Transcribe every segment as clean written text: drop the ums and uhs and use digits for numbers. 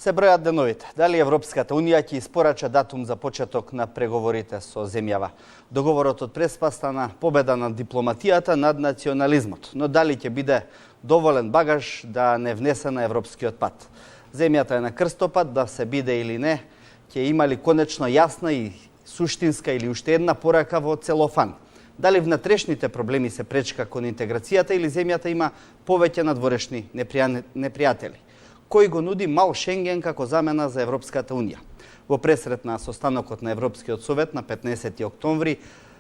Се бројат деновите. Дали Европската Унија ќе испорача датум за почеток на преговорите со земјава? Договорот од Преспа стана победа над дипломатијата над национализмот, но дали ќе биде доволен багаж да не внесе на европскиот пат? Земјата е на крстопат, да се биде или не, ќе има ли конечно јасна и суштинска или уште една порака во целофан? Дали внатрешните проблеми се пречка кон интеграцијата или земјата има повеќе надворешни непријатели? Кој го нуди мал Шенген како замена за Европската Унија? Во пресрет на состанокот на Европскиот совет на 15 октомври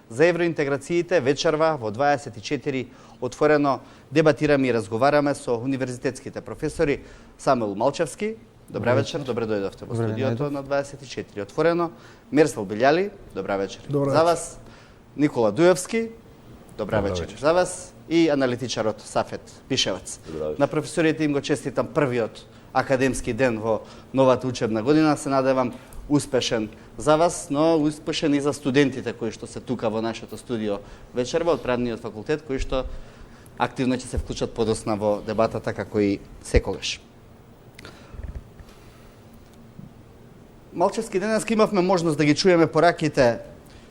за евроинтеграциите вечерва во 24 отворено дебатираме и разговараме со универзитетските професори Самуел Малчевски. Добра вечер, добре дојдовте во студиото на 24 отворено. Мерсел Билјали, добра вечер. За вас. Никола Дуевски, добра вечер за вас. И аналитичарот Сафет Пишевац. На професорите им го честитам првиот академски ден во новата учебна година. Се надевам успешен за вас, но успешен и за студентите кои што се тука во нашето студио вечерва од правниот факултет, кои што активно ќе се вклучат подосна во дебатата како и секогаш. Малчевски, денеска имавме можност да ги чуеме пораките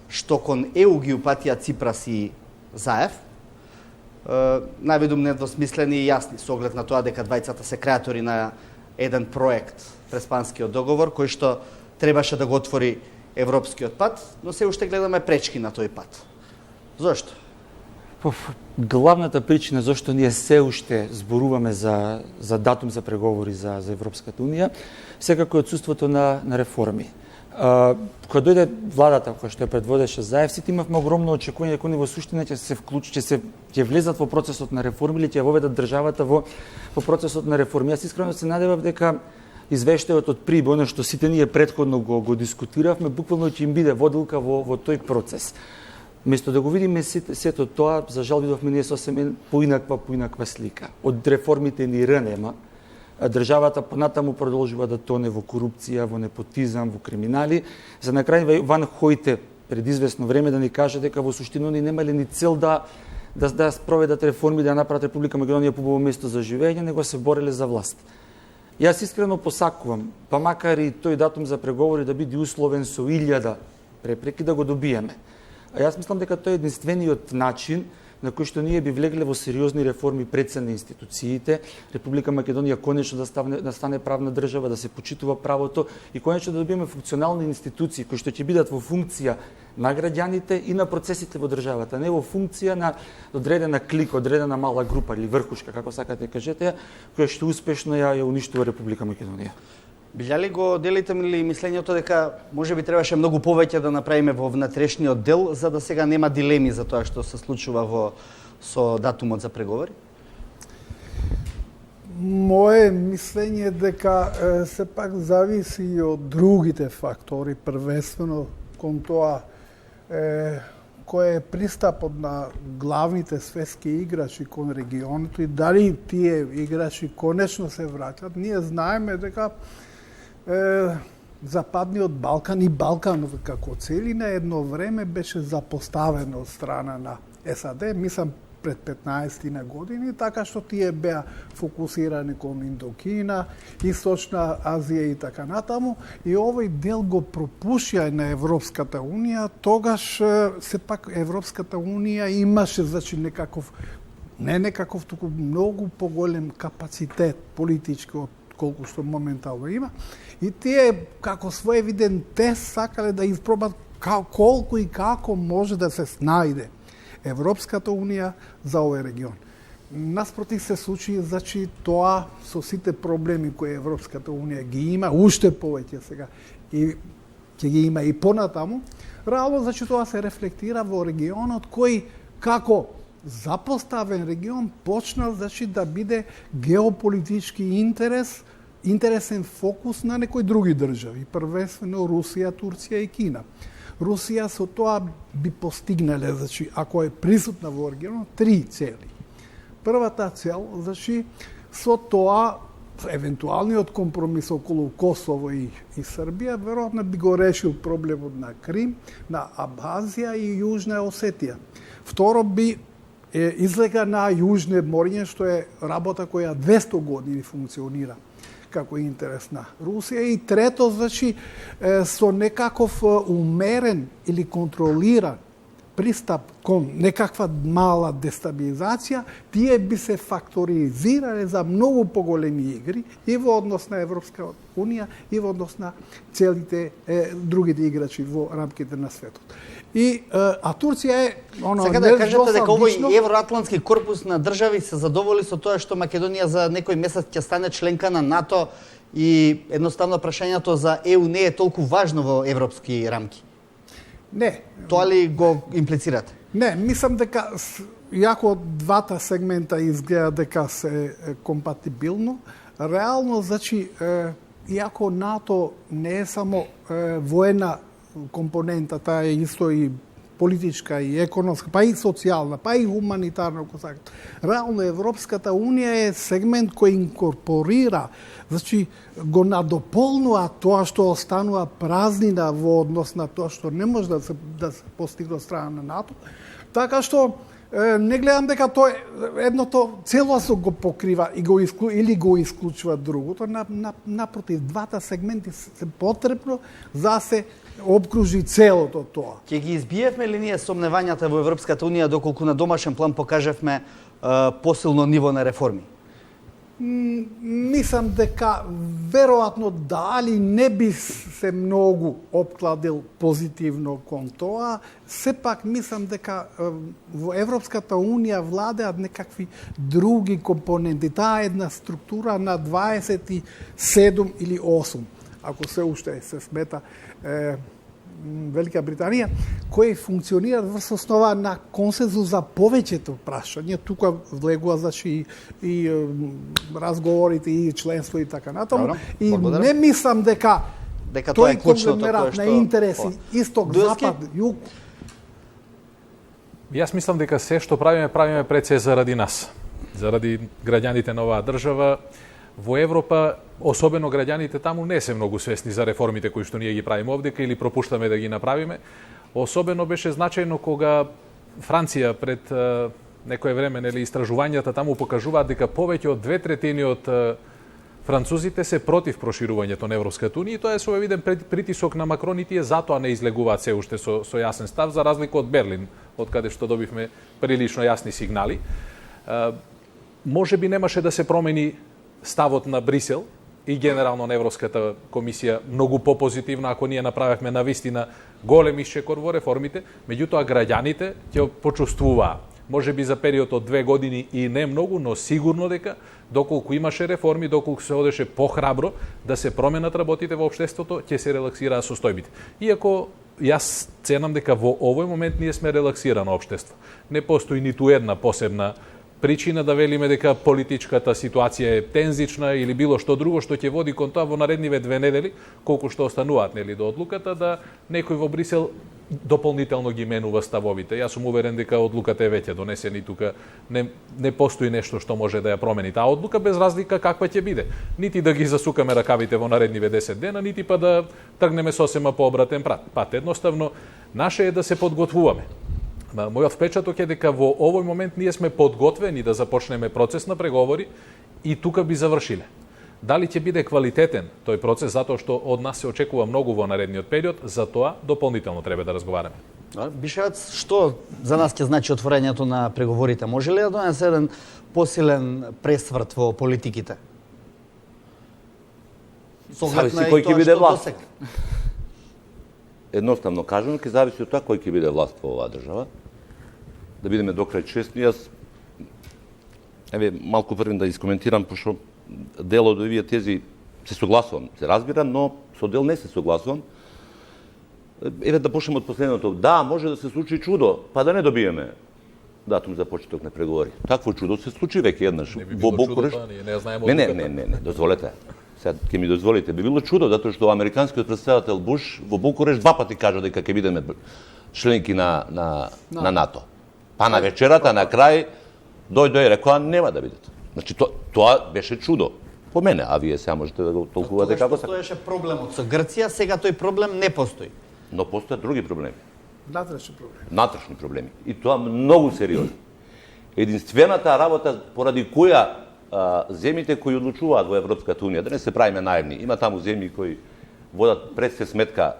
што кон ЕУ ги упатија Ципрас и Заев. Наведум недвосмислени и јасни, со оглед на тоа дека двајцата се креатори на еден проект, Преспанскиот договор, кој што требаше да го отвори европскиот пат, но се уште гледаме пречки на тој пат. Зошто? Главната причина зашто ние се уште зборуваме за датум за преговори за Европската Унија, секако е отсуството на реформи. Кога дојде владата која што ја предводеше Заев, сите имавме огромно очекување дека они во суштина ќе се вклучат, ќе влезат во процесот на реформи или ќе воведат државата во процесот на реформи. Јас искрено се надевав дека извештајот од ПРИБ, оно што сите ние претходно го дискутиравме, буквално ќе им биде водилка во тој процес. Место да го видиме сето тоа, за жал видовме ние сосем поинаква слика. Од реформите ни нема. Државата понатаму продолжува да тоне во корупција, во непотизам, во криминали, за на крај Ван Хојте пред известно време да ни каже дека во суштина они немале ни цел да спроведат реформи, да направат Република Македонија побаво место за живење, него се бореле за власт. Јас искрено посакувам, па макар и тој датум за преговори да биде условен со 1000 препреки, да го добиеме. А јас мислам дека тој е единствениот начин на кој што ние би влегле во сериозни реформи пред се на институциите, Република Македонија конечно да стане правна држава, да се почитува правото и конечно да добиеме функционални институции кои што ќе бидат во функција на граѓаните и на процесите во државата, не во функција на одредена клика, одредена мала група или врхушка, како сакате кажете, која што успешно ја уништува Република Македонија. Билјали го делите ли мислењето дека можеби требаше многу повеќе да направиме во внатрешниот дел, за да сега нема дилеми за тоа што се случува со датумот за преговори? Моje мислење дека сепак зависи и од другите фактори, првенствено кон тоа кој е пристапот на главните светски играчи кон регионот и дали тие играчи конечно се враќат. Ние знаеме дека Западниот Балкан и Балкан како целина едно време беше запоставен од страна на САД, мислам пред 15 на години, така што тие беа фокусирани кон Индокина, Источна Азија и така натаму, и овој дел го пропушија на Европската Унија, тогаш сепак Европската Унија имаше некаков туку многу поголем капацитет политички колку што моментално има. И тие, како своевиден тест, сакале да испробат колку и како може да се снајде Европската Унија за овој регион. Наспротив се случи, значи, тоа со сите проблеми кои Европската Унија ги има, уште повеќе сега, и ќе ги има и понатаму, реално, значи, тоа се рефлектира во регионот кој, како запоставен регион, почнал, значи, да биде геополитички интересен фокус на некои други држави, првенствено Русија, Турција и Кина. Русија со тоа би постигнале, значи, ако е присутна во регионот, 3 цели. Првата цел, значи, со тоа, евентуалниот компромис околу Косово и Србија, веројатно би го решил проблемот на Крим, на Абхазија и Јужна Осетија. Второ би излега на Јужне мориње, што е работа која 200 години функционира како интерес на Русија. И трето, значи, со некаков умерен или контролиран пристап кон некаква мала дестабилизација, тие би се факторизирале за многу поголеми игри и во однос на Европска Унија и во однос на целите другите играчи во рамките на светот. А Турција е Сега да кажете дека овој евроатлантски корпус на држави се задоволи со тоа што Македонија за некој месец ќе стане членка на НАТО и едноставно прашањето за ЕУ не е толку важно во европски рамки. Не. Тоа ли го имплицирате? Не, мислам дека иако двата сегмента изгледа дека се компатибилно, реално, значи, иако НАТО не е само воена компонента, таа е исто и политичка, и економска, па и социјална, па и хуманитарна, ако сакате. Реално Европската Унија е сегмент кој инкорпорира, значи го надополнува тоа што останува празнина во однос на тоа што не може да се постигне од страна на НАТО. Така што не гледам дека тоа едното целосно го покрива и или го исклучува другото. Напротив, двата сегменти се потребно за се обкружи целото тоа. Ќе ги избиевме ли ние сомневањата во Европската Унија доколку на домашен план покажевме посилно ниво на реформи? Мислам дека веројатно дали не би се многу обкладил позитивно кон тоа, сепак мислам дека во Европската Унија владеат некакви други компоненти. Таа е една структура на 27 или 8, ако се уште се смета Велика Британија, кои функционираат врз основа на консензус за повеќето прашања. Тука влегува, значи, и разговорите, и членство и така натаму. И благодарам. Не мислам дека тој конгломерат на интереси исток, запад, југ. Јас мислам дека се што правиме пред се заради нас, заради граѓаните на оваа држава. Во Европа, особено граѓаните таму, не се многу свесни за реформите кои што ние ги правиме овдека или пропуштаме да ги направиме. Особено беше значајно кога Франција пред некое време, нели, истражувањата таму покажуваат дека повеќе од 2/3 од французите се против проширувањето на Европската Унија и тоа е со евиден притисок на Макрон и тие затоа не излегуваат се уште со јасен став, за разлика од Берлин, од каде што добивме прилично јасни сигнали. Може би немаше да се промени ставот на Брисел и генерално на Европската комисија многу попозитивно ако ние направевме навистина голем исчекор во реформите, меѓутоа граѓаните ќе почувствуваа. Може би за период од 2 години и не многу, но сигурно дека доколку имаше реформи, доколку се одеше похрабро да се променат работите во општеството, ќе се релаксираа состојбите. Иако јас ценам дека во овој момент ние сме релаксирано општество. Не постои ниту една посебна причина да велиме дека политичката ситуација е тензична или било што друго што ќе води кон тоа во наредниве 2 недели, колку што остануваат, нели, до одлуката, да некој во Брисел дополнително ги менува ставовите. Јас сум уверен дека одлуката е веќе донесена и тука не постои нешто што може да ја промени таа одлука, без разлика каква ќе биде. Нити да ги засукаме ракавите во наредниве 10 дена, нити па да тргнеме сосема по обратен пат. Едноставно, наше е да се подготвуваме. Мојот впечаток е дека во овој момент ние сме подготвени да започнеме процес на преговори и тука би завршиле. Дали ќе биде квалитетен тој процес, затоа што од нас се очекува многу во наредниот период, за тоа дополнително треба да разговараме. Бишевац, што за нас ќе значи отворањето на преговорите? Може ли да донесе еден посилен пресврт во политиките? Зависи кој ќе биде власт. Едноставно кажано, ќе зависи од тоа кој ќе биде власт во оваа држава. Да бидеме докрај честни, јас малку првен да искоментирам, пошто дел од овие тези се согласувам, се разбирам, но со дел не се согласувам. Да почнем од последното. Да, може да се случи чудо, па да не добиеме датум за почеток на преговори. Такво чудо се случи веќе еднаш во Букурешт. Не, дозволете. Сега ќе ми дозволите, би било чудо, затоа што американскиот претседател Буш во Букурешт 2 пати кажа дека ќе бидеме членки на НАТО. Па на вечерата, на крај, дојде и рекоа нема да бидете. Значи, тоа беше чудо. По мене, а вие сега можете да го толкувате како сакате. Постоеше проблемот со Грција, сега тој проблем не постои. Но постојат други проблеми. Натрешни проблеми. И тоа многу сериозни. Единствената работа поради која земјите кои одлучуваат во Европската Унија, да не се правиме наивни, има таму земји кои водат пред се сметка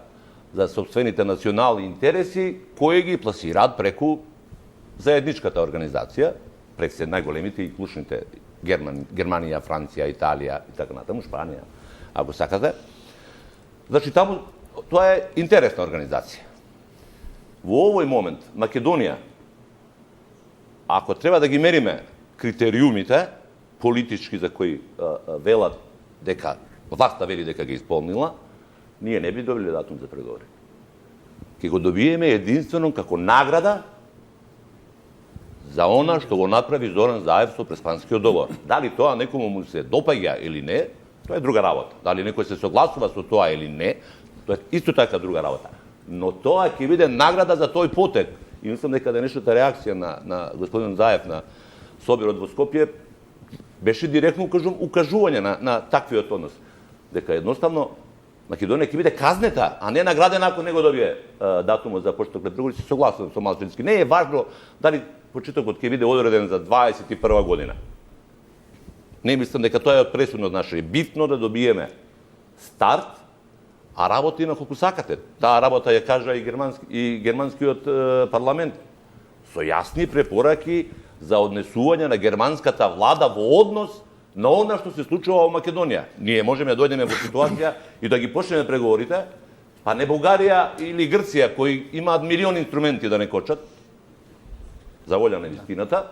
за собствените национални интереси, кои ги пласираат преку заедничката организација, прек се најголемите и клучните Германија, Франција, Италија и така натаму, Шпанија, ако сакате. Значи, таму тоа е интересна организација. Во овој момент, Македонија, ако треба да ги мериме критериумите политички за кои велат дека, власта вели дека ги исполнила, ние не би добили датум за преговори. Ке го добиеме единствено како награда за она што го направи Зоран Заев со Преспанскиот договор. Дали тоа некому му се допаѓа или не, тоа е друга работа. Дали некој се согласува со тоа или не, тоа е исто така друга работа. Но тоа ќе биде награда за тој потек. И мислам дека денешната реакција на господин Заев на соборот во Скопје беше директно укажување на таквиот однос. Дека едноставно Македонија ќе биде казнета, а не наградена ако не го добие датумот за почеток на преговори. Се согласувам со Малчевски. Не е важно дали почетокот ќе биде одреден за 21 година. Не мислам дека тоа е од пресудно значење. Битно да добиеме старт, а работи на колку сакате. Таа работа ја кажа и германскиот парламент со јасни препораки за однесување на германската влада во однос на она што се случува во Македонија. Ние можеме да дојдеме во ситуација и да ги почнеме преговорите, па не Бугарија или Грција, кои имаат милиони инструменти да не кочат, за волја на вистината,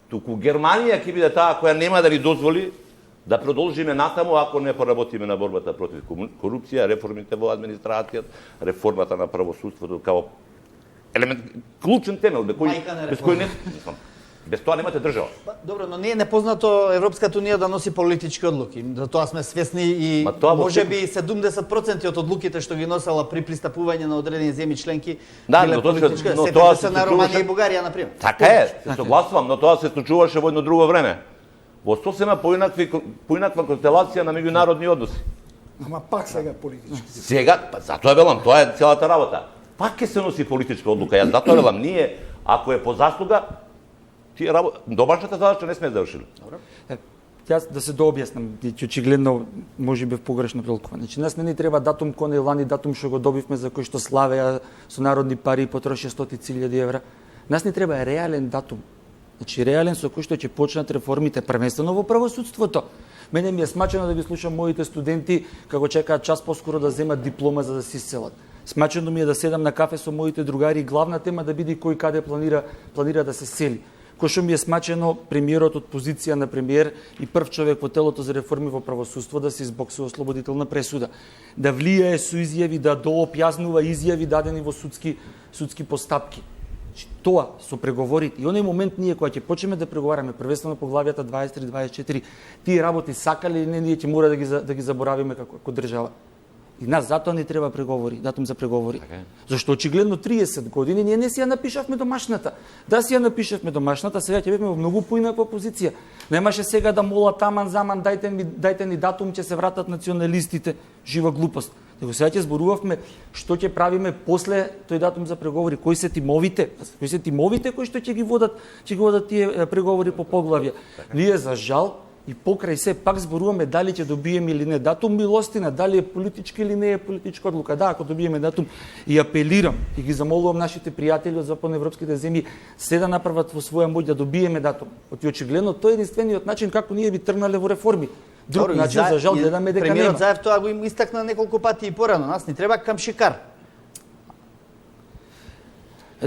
туку Германија ќе биде таа која нема да ни дозволи да продолжиме натаму ако не поработиме на борбата против корупција, реформите во администрацијата, реформата на правосудството како елемент, клучен темел, без кој не... Без тоа немате држава. Добро, но не е непознато Европската Унија да носи политички одлуки. За тоа сме свесни и можеби 70% од одлуките што ги носела при пристапување на одредени земји членки биле политички. Сетете се на Романија и Бугарија, например. Така е, се согласувам, но тоа се случуваше во едно друго време. Во сосема поинаква констелација на меѓународни односи. Ама пак сега политички. Сега, затоа велам, тоа е целата работа. Пак ќе се носи политичка одлука. Јас затоа велам, ние, ако е по заслуга, тие домашната задача не сме завршили. Јас да се дообјаснам, очигледно можеби в погрешно толкова. Значи нас не ни треба датум кој лани датум што го добивме за кој што славеа со народни пари и потроши 100.000 евра. Нас ни треба реален датум. Значи реален со кој што ќе почнат реформите првенствено во правосудството. Мене ми е смачено да ги слушам моите студенти како чекаат час поскоро да земат диплома за да се исцелат. Смачено ми е да седам на кафе со моите другари и главна тема да биде кој каде планира да се сели. Кој што ми е смачено премиерот од позиција на премиер и прв човек во телото за реформи во правосудство да се избоксува ослободителна пресуда, да влијае со изјави, да доопјаснува изјави дадени во судски постапки. Тоа со преговорите. И оној момент ние кога ќе почнеме да преговараме првенствено по главјата 23-24, тие работи сакале или не, ние ќе мора да ги заборавиме како држава. И нас затоа не треба преговори, датум за преговори. Зашто очигледно 30 години ние не си ја напишавме домашната. Да си ја напишавме домашната, сега ќе бевме во многу поинаква позиција. Немаше сега да мола таман заман дайте ни датум, ќе се вратат националистите, жива глупост. Него сега ќе зборувавме што ќе правиме после тој датум за преговори, кои се тимовите кои што ќе ги водат тие преговори по поглавја. Ние за жал и покрај се пак зборуваме дали ќе добиеме или не датум, милостина, дали е политичка или не е политичка одлука. Да, ако добиеме датум, и апелирам и ги замолувам нашите пријатели од западноевропските земји се да направат во своја моќ да добиеме датум. Оти очигледно тој е единствениот начин како ние би тргнале во реформи. Друг начин за жал гледаме дека нема. Премиерот Заев тоа го истакна неколку пати и порано. Нас ни треба камшикар.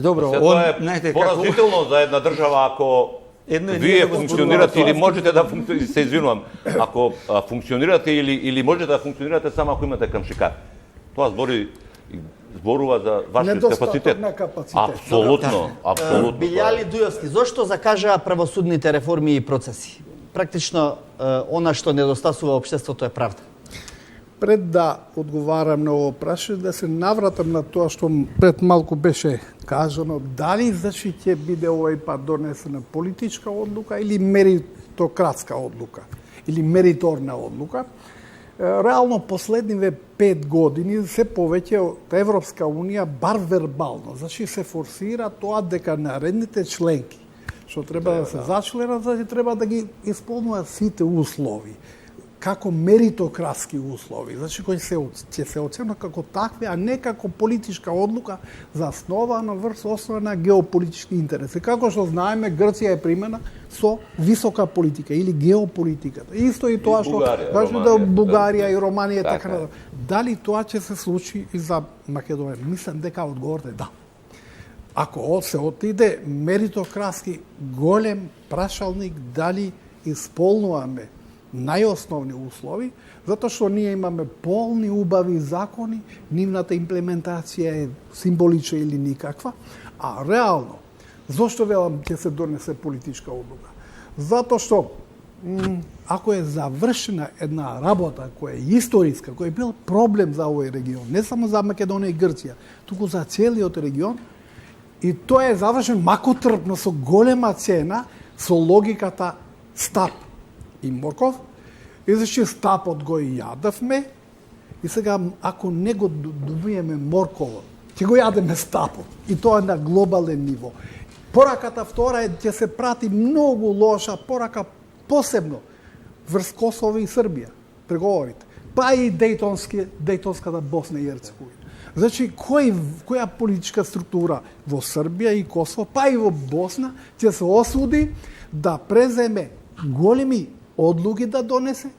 Добро, знаете како поразително за една држава ако вие функционирате или можете да се извинувам, ако функционирате или можете да функционирате само ако имате камшикар. Тоа зборува за вашиот капацитет. Апсолутно. Билјали Дујовски, зошто закажаа правосудните реформи и процеси? Практично, она што недостасува општеството е правда. Пред да одговарам на ово прашање, да се навратам на тоа што пред малку беше кажано, дали значи ќе биде овој пат донесена политичка одлука или меритократска одлука, или мериторна одлука. Реално последниве 5 години се повеќе од Европска Унија, бар вербално, значи се форсира тоа дека наредните членки што треба да се зачленат, треба да ги исполнуваат сите услови како меритократски услови, значи кои ќе се оценат како такви, а не како политичка одлука заснована врз основа на геополитички интереси. Како што знаеме, Грција е примена со висока политика или геополитиката. Исто и тоа што кажу да Бугарија и Романија така натаму. Дали тоа ќе се случи и за Македонија? Мислам дека одговорот е да. Ако се отиде меритократски голем прашалник, дали исполнуваме најосновни услови, затоа што ние имаме полни убави закони, нивната имплементација е символична или никаква, а реално, зошто велам ќе се донесе политичка одлука? Затоа што ако е завршена една работа која е историска, која е бил проблем за овој регион, не само за Македонија и Грција, туку за целиот регион, и тоа е завршен макотрпно со голема цена, со логиката стап и морков, и зашто стапот го јадавме, и сега ако не го добиеме морковот, ќе го јадеме стапот, и тоа на глобален ниво. Пораката втора е ќе се прати многу лоша порака, посебно врз Косово и Србија, преговорите, па и Дејтонската Босна и Херцеговина. Значи, која политичка структура во Србија и Косово, па и во Босна, ќе се осуди да преземе големи одлуки да донесе,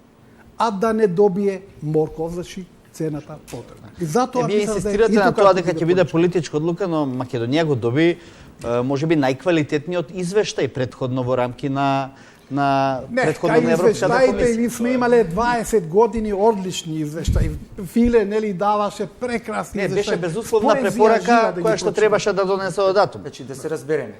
а да не добие морков, значи цената потребна. И затоа вие инсистирате на тоа дека ќе биде политичка одлука, но Македонија го доби можеби најквалитетниот извештај претходно во рамки на претходно на Европската комисија. Не, сме имале 20 години одлични извештаи. Филе нели даваше прекрасни извештаи. Не, беше безусловна препорака која што требаше да донесе од датум. Значи да се разбереме.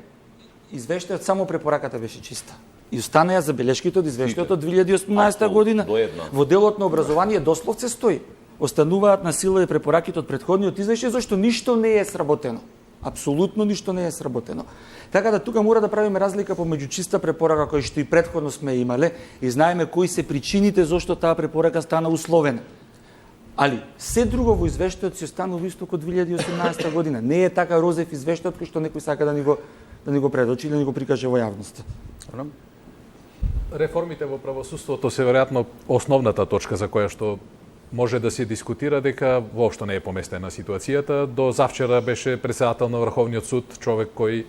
Извештајот само препораката беше чиста. И останаа забелешките од извештајот од 2018 година. Во делот на образование дословце стои. Остануваат на сила и препораките од претходниот извештај, зашто ништо не е сработено. Апсолутно ништо не е сработено. Така да тука мора да правиме разлика помеѓу чиста препорака која што и претходно сме имале и знаеме кои се причините зашто таа препорака стана условена. Али се друго во извештајот си останува исто како 2018 година. Не е така розев извештајот кој што некој сака да ни го предочи или да ни го прикаже во јавноста. Реформите во правосудството се веројатно основната точка за која што може да се дискутира, дека воопшто не е поместена ситуацијата. До завчера беше председател на Врховниот суд, човек кој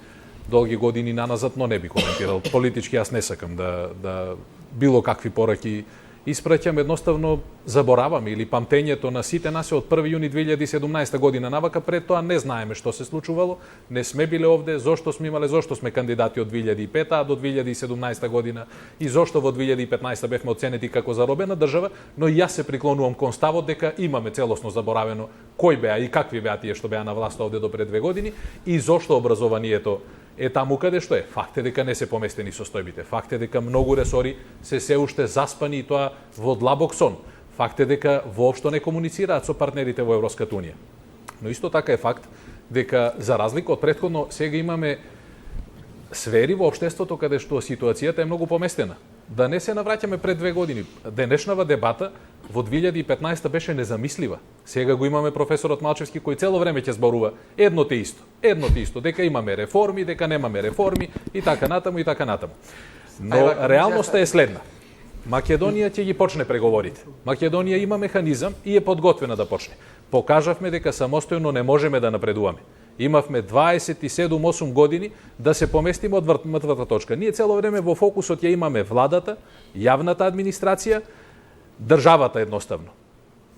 долги години наназад, но не би коментирал. Политички јас не сакам да било какви пораки испраќам, едноставно забораваме или памтењето на сите нас од 1 јуни 2017 година навака, пред тоа не знаеме што се случувало, не сме биле овде, зошто сме имале, зошто сме кандидати од 2005 а до 2017 година и зошто во 2015 бевме оценети како заробена држава, но и јас се приклонувам кон ставот дека имаме целосно заборавено кој беа и какви беа тие што беа на власт овде до пред 2 години и зошто образованието е таму каде што е. Факт е дека не се поместени состојбите. Факт е дека многу ресори се уште заспани и тоа во длабок сон. Факт е дека воопшто не комуницираат со партнерите во Европската унија. Но исто така е факт дека за разлика од претходно сега имаме сфери во општеството каде што ситуацијата е многу поместена. Да не се навраќаме пред 2 години. Денешнава дебата во 2015 беше незамислива. Сега го имаме професорот Малчевски кој цело време ќе зборува едно те исто, дека имаме реформи, дека немаме реформи и така натаму и така натаму. Но реалноста е следна. Македонија ќе ги почне преговорите. Македонија има механизам и е подготвена да почне. Покажавме дека самостојно не можеме да напредуваме. Имавме 27-8 години да се поместиме од мртвата точка. Ние цело време во фокусот ја имаме владата, јавната администрација, државата едноставно.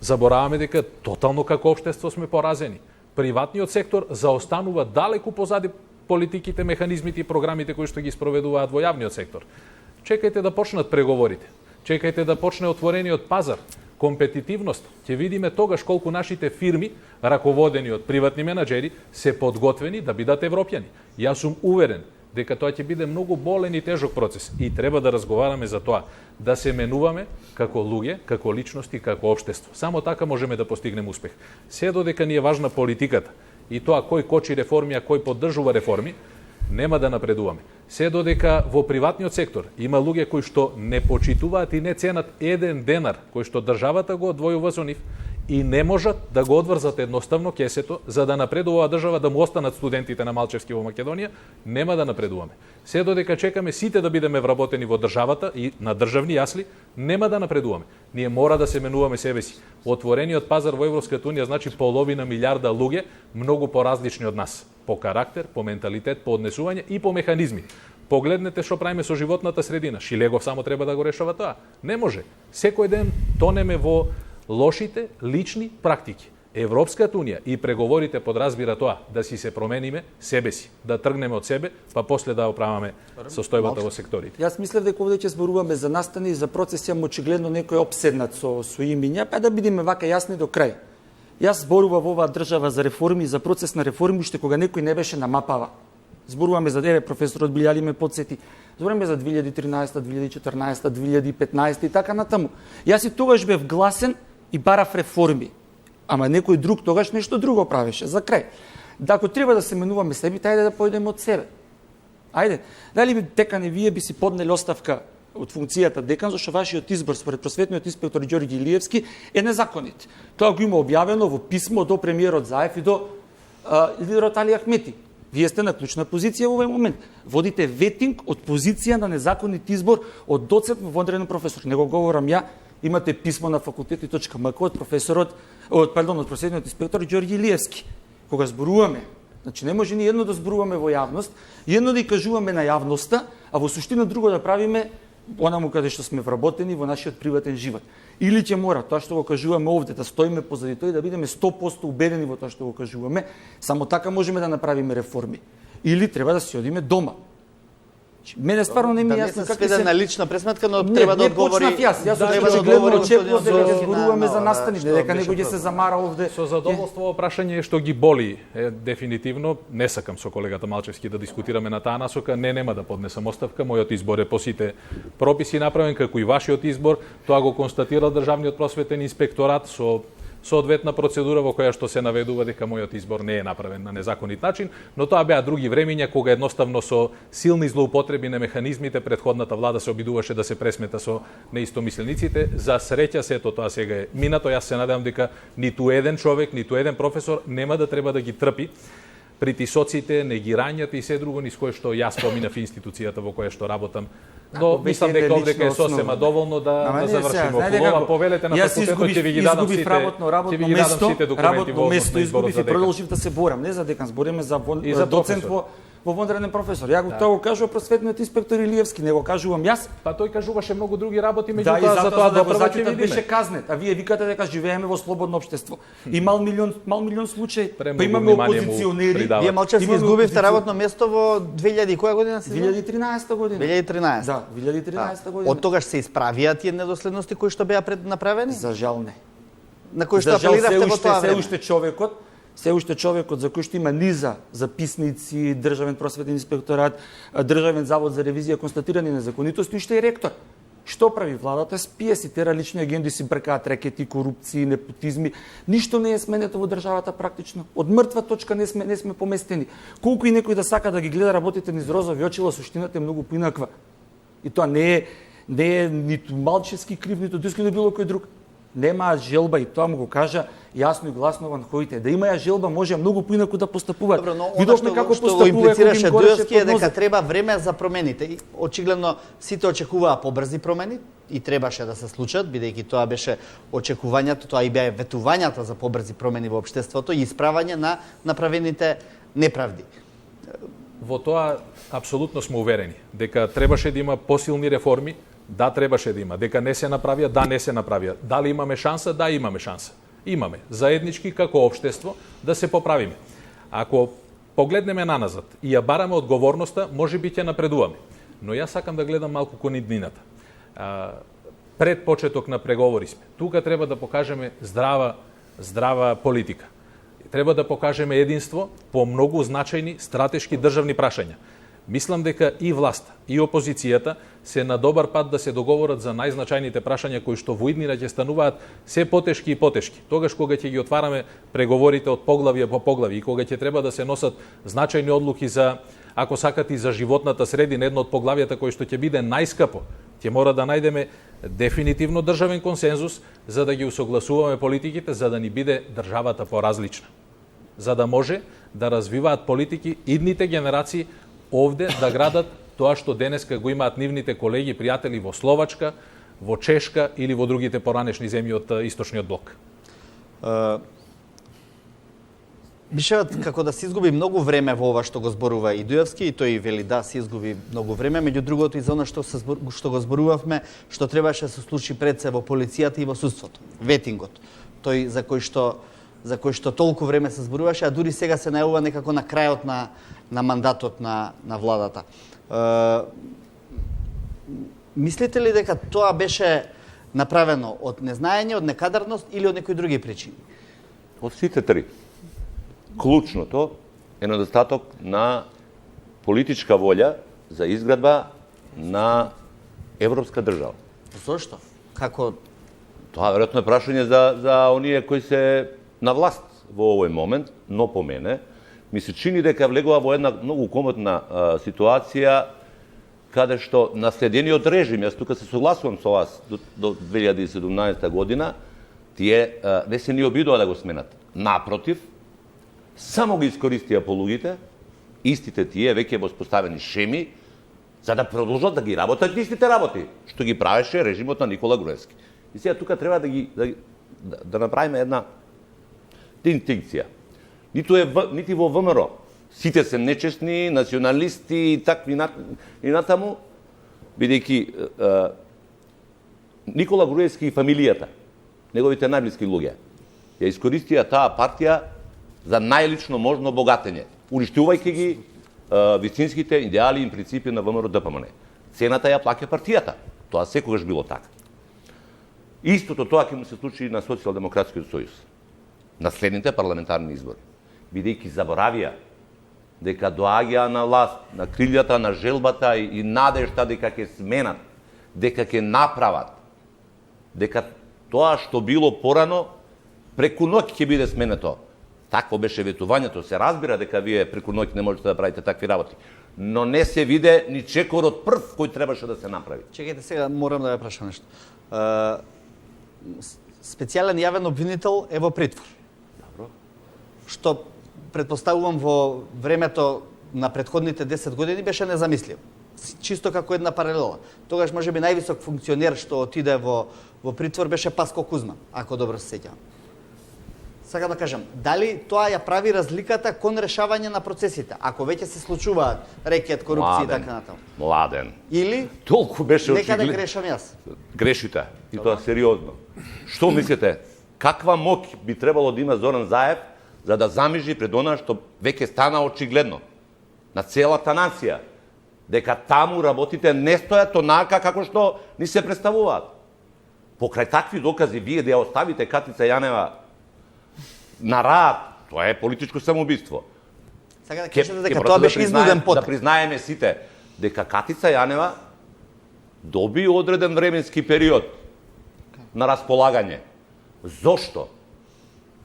Забораваме дека тотално како општество сме поразени. Приватниот сектор заостанува далеку позади политиките, механизмите и програмите кои што ги спроведуваат во јавниот сектор. Чекајте да почнат преговорите. Чекајте да почне отворениот пазар. Компетитивност. Ќе видиме тогаш колку нашите фирми, раководени од приватни менаџери, се подготвени да бидат европјани. Јас сум уверен дека тоа ќе биде многу болен и тежок процес и треба да разговараме за тоа, да се менуваме како луѓе, како личности, како општество. Само така можеме да постигнеме успех. Се додека ни е важна политиката и тоа кој кочи реформи, а кој поддржува реформи, нема да напредуваме. Се додека во приватниот сектор има луѓе кои што не почитуваат и не ценат еден денар кој што државата го одвојува за нив и не можат да го одврзат едноставно кесето за да напредува држава, да му останат студентите на Малчевски во Македонија, нема да напредуваме. Се додека чекаме сите да бидеме вработени во државата и на државни јасли, нема да напредуваме. Ние мора да се менуваме себе си. Отворениот пазар во Европската унија значи половина милиарда луѓе, многу поразлични од нас, по карактер, по менталитет, по однесување и по механизми. Погледнете што правиме со животната средина. Шилегов само треба да го решава тоа. Не може. Секој ден тонеме во лошите лични практики. Европската унија и преговорите подразбира тоа да си се промениме себе си, да тргнеме од себе, па после да оправаме состојбата во секторите. Јас мислев дека овде ќе зборуваме за настани и за процеси, ама очигледно некој обседнат со имиња, па да бидеме вака јасни до крај. Јас зборував во оваа држава за реформи, за процес на реформи, уште кога некој не беше на мапава. Зборуваме за професорот Билјали ме подсети. Зборуваме за 2013, 2014, 2015 и така натаму. Јас и тогаш бев гласен и барав реформи. Ама некој друг тогаш нешто друго правеше. За крај. Да, ако треба да се менуваме себе, тајде да појдеме од себе. Ајде. Дали декане вие би си поднели оставка од функцијата декан, зашто вашиот избор според просветниот инспектор Ѓорѓи Илиевски е незаконит. Тоа го има објавено во писмо до премиерот Заев и до лидерот Али Ахмети. Вие сте на клучна позиција во овој момент. Водите ветинг од позиција на незаконит избор од доцент во вонреден професор. Не го говорам ја, имате писмо на fakulteti.mk од професорот, од просветниот инспектор Ѓорѓи Илиевски. Кога зборуваме, значи не може ни едно да зборуваме во јавност, и едно да и кажуваме на јавноста, а во суштина друго да правиме онаму каде што сме вработени во нашиот приватен живот. Или ќе мора тоа што го кажуваме овде да стоиме позади тој, да бидеме 100% убедени во тоа што го кажуваме, само така можеме да направиме реформи. Или треба да си одиме дома. Мене стварно не ми е јасно како се на лична пресметка, но треба да одговори. Јас треба да гледам очекувам дека ќе зборуваме за настани, дека некој ќе се замара овде. Со задоволство прашање што ги боли, дефинитивно не сакам со колегата Малчевски да дискутираме на таа насока, нема да поднесам оставка, мојот избор е по сите прописи направен како и вашиот избор, тоа го констатира државниот просветен инспекторат со соодветна процедура во која што се наведува дека мојот избор не е направен на незаконит начин, но тоа беа други времиња кога едноставно со силни злоупотреби на механизмите претходната влада се обидуваше да се пресмета со неистомислениците. За среќа сето тоа сега е минато. Јас се надевам дека ниту еден човек, ниту еден професор нема да треба да ги трпи притисоците, негирањата и се друго низ кое што јас поминав институцијата во која што работам. Но мислам дека овде е сосема доволно да завршиме околу ова. Повелете на факултетот, ќе ви ги дадам сите, работно место изгубив и продолжив да се борам. Не за декан, збориме за доцент во вонреден професор. Ја го тоа го кажува просветниот инспектор Илиевски, не го кажувам јас. Па тој кажуваше многу други работи, меѓутоа за тоа да прва беше казнет. А вие викате дека живееме во слободно општество. И мал милион случаи, па имаме опозиционери. Вие Малчевски изгубивте работно место во 2000 која година се 2013 година. 2013. Да, 2013 година. Од тогаш се исправија тие недоследности кои што беа направени? За жал не. На кои што апелиравте во тоа време? Се уште човекот за кој што има низа записници, државен просветен инспекторат, државен завод за ревизија констатирани незаконитости, уште е ректор. Што прави владата? Спие си тера лични агенди, си бркаат рекети, корупции, непотизми. Ништо не е сменето во државата практично. Од мртва точка не сме поместени. Колку и некој да сака да ги гледа работите низ розови очила, суштината е многу поинаква. И тоа не е ниту Малчевски крив, ниту Диско, ниту било кој друг. Немаа желба и тоа му го кажа јасно и гласно во анхоите. Да има желба може многу поинаку да постапуваат. Добро, но видовме како постапува, имплицираше Дујовски е дека треба време за промените. И очигледно сите очекуваа побрзи промени и требаше да се случат, бидејќи тоа беше очекувањето, тоа и беа ветувањата за побрзи промени во општеството и исправање на направените неправди. Во тоа апсолутно сме уверени дека требаше да има посилни реформи. Да, требаше да има. Дека не се направија, да, не се направија. Дали имаме шанса? Да, имаме шанса. Имаме. Заеднички како општество да се поправиме. Ако погледнеме наназад и ја бараме одговорноста, може би ќе напредуваме. Но јас сакам да гледам малку кон иднината. Пред почеток на преговори сме. Тука треба да покажеме здрава политика. Треба да покажеме единство по многу значајни стратешки државни прашања. Мислам дека и власта, и опозицијата се на добар пат да се договорат за најзначајните прашања кои што во иднина ќе стануваат се потешки и потешки. Тогаш кога ќе ги отвараме преговорите од поглавје по поглавје и кога ќе треба да се носат значајни одлуки за, ако сакате, и за животната средина, едно од поглавјата кој што ќе биде најскапо, ќе мора да најдеме дефинитивно државен консензус за да ги усогласуваме политиките, за да ни биде државата поразлична. За да може да развиваат политики идните генерации овде да градат тоа што денеска го имаат нивните колеги, пријатели во Словачка, во Чешка или во другите поранешни земји од источниот блок. Мишеват како да се изгуби многу време во ова што го зборува и Дујевски, и тој вели да се изгуби многу време, меѓу другото и за она што го зборувавме, што требаше да се случи пред се во полицијата и во судството, ветингот. Тој за кој што толку време се зборуваше, а дури сега се најавува некако на крајот на мандатот на владата. Мислите ли дека тоа беше направено од незнаење, од некадарност или од некои други причини? Од сите три. Клучното е недостаток на политичка волја за изградба на европска држава. Зошто? Како? Тоа веројатно е прашање за оние кои се на власт во овој момент, но по мене ми се чини дека влегува во една многу комотна ситуација каде што наследениот режим, јас тука се согласувам со вас до 2017 година, тие не се ни обидува да го сменат. Напротив, само ги искористија полугите, истите тие веќе воспоставени шеми, за да продолжат да ги работат истите работи, што ги правеше режимот на Никола Груевски. И сега тука треба да направиме една дистинкција. Нити во ВМРО сите се нечесни, националисти и такви и натаму, бидејќи Никола Груевски и фамилијата, неговите најблиски луѓе, ја искористија таа партија за најлично можно богатење, уништувајќи ги вистинските идеали и принципи на ВМРО ДПМН. Цената ја плаќа партијата. Тоа секогаш било така. Истото тоа ќе му се случи и на Социјалдемократскиот сојуз. На следните парламентарни избори. Бидејќи заборавија дека доаѓаа на власт, на крилјата на желбата и надежта дека ќе сменат, дека ќе направат, дека тоа што било порано преку ноќ ќе биде сменето. Такво беше ветувањето. Се разбира дека вие преку ноќ не можете да правите такви работи. Но не се виде ни чекорот прв кој требаше да се направи. Чекајте сега, морам да ја прашам нешто. Специјален јавен обвинител е во притвор. Добро. Што претпоставувам во времето на претходните 10 години беше незамисливо. Чисто како една паралела. Тогаш можеби највисок функционер што отиде во притвор беше Паско Кузман, ако добро се сеќавам. Сакам да кажам, дали тоа ја прави разликата кон решавање на процесите, ако веќе се случуваат рекет, корупција и така натаму? Младен. Или толку беше нека да грешам јас. Грешите, и тоа сериозно. Што мислите, каква моќ би требало да има Зоран Заев за да замижи пред она што веќе стана очигледно на целата нација, дека таму работите не стојат онака како што ни се представуваат. Покрај такви докази вие да ја оставите Катица Јанева на рад, тоа е политичко самоубиство. Сака да кажете дека тоа беше изнуден потек. Да признаеме сите дека Катица Јанева доби одреден временски период на располагање. Зошто?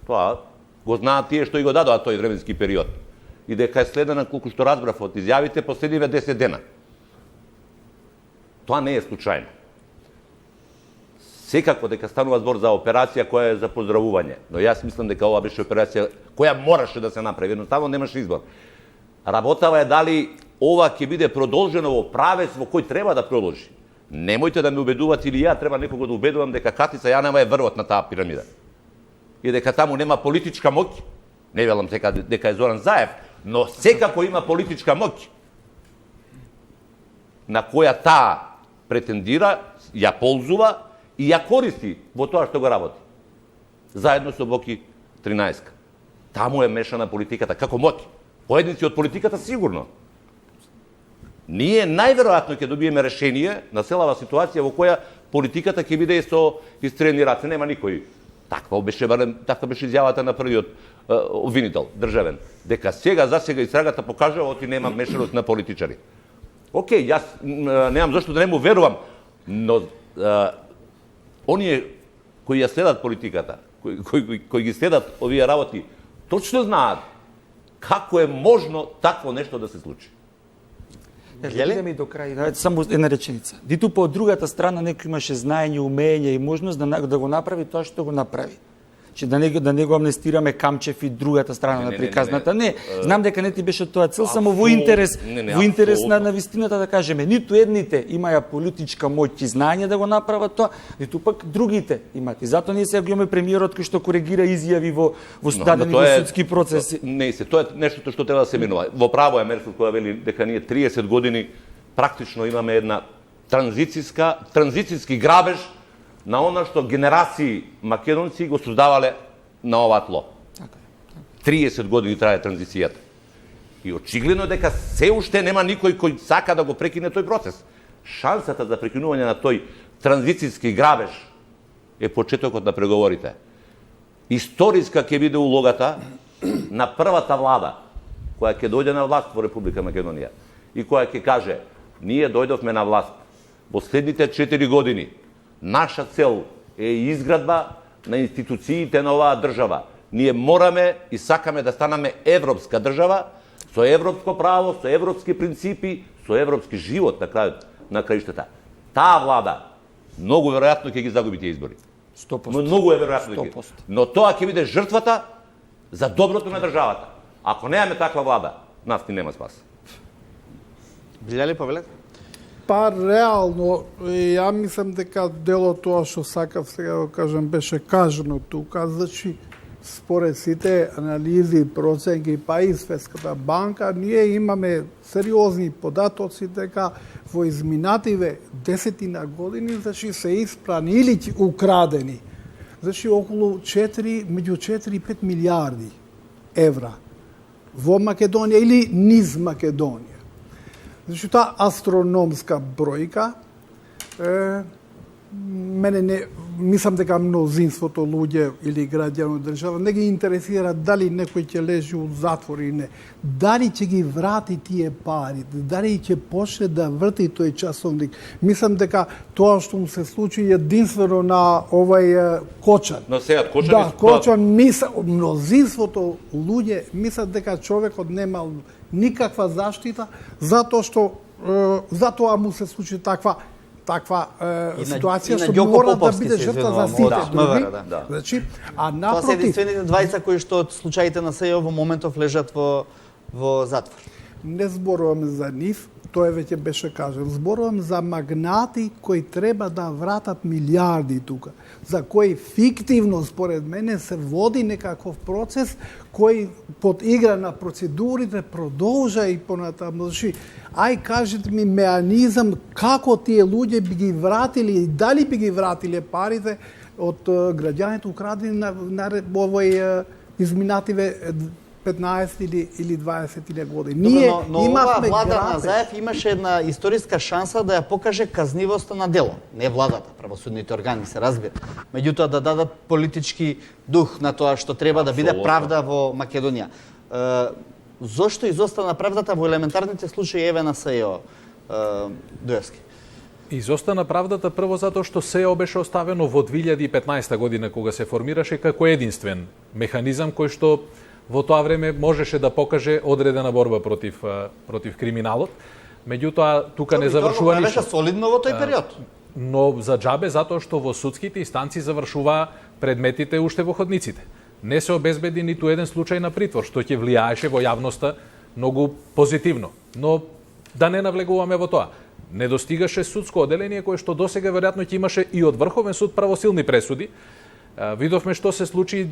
Тоа го знаат тие што и го дадоа тој временски период. И дека е следена, колку што разбрав од изјавите, последниве 10 дена. Тоа не е случајно. Секако дека станува збор за операција која е за поздравување, но јас мислам дека ова беше операција која мораше да се направи, едноставно немаше избор. Работава е дали ова ќе биде продолжено во правец во кој треба да продолжи. Немојте да ме убедувате или ја треба некого да убедувам дека Катица Јанева е врвот на таа пирамида. И дека таму нема политичка моќ. Не велам дека е Зоран Заев, но секако има политичка моќ на која таа претендира, ја ползува и ја користи во тоа што го работи. Заедно со Боки 13. Таму е мешана политиката. Како моќ? Поедници од политиката сигурно. Ние најверојатно ќе добиеме решение на целава ситуација во која политиката ќе биде со истрени раце. Нема никој. Таква беше изјавата на првиот обвинител, државен. Дека засега истрагата покажува оти нема мешаност на политичари. Океј, јас немам зашто да не му верувам, но оние кои ја следат политиката, кои ги следат овие работи, точно знаат како е можно такво нешто да се случи. Идеме до крај, само една реченица. Диту по другата страна некој имаше знаење, умење и можност да го направи тоа што го направи. Че да не го амнестираме Камчев и другата страна на приказната. Не, знам дека не ти беше тоа цел, само во интерес на вистината да кажеме, ниту едните имаја политичка моќ и знаење да го направат тоа, ниту пак другите имат. И затоа ние сега го имаме премиерот кој што коригира изјави во дадени судски процеси. Не се, тоа е нештото што треба да се минува. Во право е Мерсел која вели дека ние 30 години практично имаме една транзицијски грабеж на она што генерации македонци го создавале на оваа тло. 30 години трае транзицијата. И очигледно дека се уште нема никој кој сака да го прекине тој процес. Шансата за прекинување на тој транзицијски грабеж е почетокот на преговорите. Историска ќе биде улогата на првата влада која ќе дојде на власт во Република Македонија и која ќе каже: ние дојдовме на власт во следните 4 години. Наша цел е изградба на институциите на оваа држава. Ние мораме и сакаме да станаме европска држава, со европско право, со европски принципи, со европски живот на краиштата. Таа влада многу веројатно ќе ги загуби тие избори. 100%. Многу е веројатно. Но тоа ќе биде жртвата за доброто на државата. Ако немаме таква влада, нас ни нема спас. Билјали повелете? Па реално, ја мислам дека дело тоа што сакав сега да кажам беше кажано тука, значи според сите анализи, проценки, па и Светската банка, ние имаме сериозни податоци дека во изминативе 10 години, значи се испрани или украдени, значи околу меѓу 4 и 5 милиарди евра во Македонија или низ Македонија. Значи, таа астрономска бројка, мене не, мислам дека мнозинството луѓе или граѓани од држава не ги интересира дали некој ќе лежи у затвор или не. Дали ќе ги врати тие пари, дали ќе почне да врти тој часовник. Мислам дека тоа што му се случи единствено на овај Кочан. Но сега Кочан, да, Кочан мнозинството луѓе мислат дека човекот немал никаква заштита затоа што затоа му се случи таква ситуација што мора да биде жртва за сите други. Значи, а напротив, тоа се единствените двајца кои што од случаите на СЕО во моментов лежат во затвор. Не зборуваме за нив, тоа веќе беше кажано. Зборувам за магнати кои треба да вратат милиарди тука, за кои фиктивно, според мене, се води некаков процес кој под игра на процедурите продолжа и понатаму. Значи, кажете ми меанизам како тие луѓе би ги вратили и дали би ги вратиле парите од граѓаните украдени на овој изминативе 15 или 20 години. Ние но оваа влада на Заев имаше една историска шанса да ја покаже казнивоста на дело. Не владата, правосудните органи, се разбира. Меѓутоа да дадат политички дух на тоа што треба да биде правда во Македонија. Зошто изостана правдата во елементарните случаи еве на СЕО, Дуевски? Изостана правдата прво затоа што СЕО беше оставено во 2015 година кога се формираше како единствен механизам кој што во тоа време можеше да покаже одредена борба против криминалот. Меѓутоа тука не завршува ништо. Беше солидно во тој период. Но за џабе затоа што во судските инстанции завршуваа предметите уште во ходниците. Не се обезбеди ниту еден случај на притвор, што ќе влијаеше во јавноста многу позитивно. Но да не навлегуваме во тоа. Не достигаше судско оделение кое што досега веројатно ќе имаше и од Врховен суд правосилни пресуди. Видовме што се случи,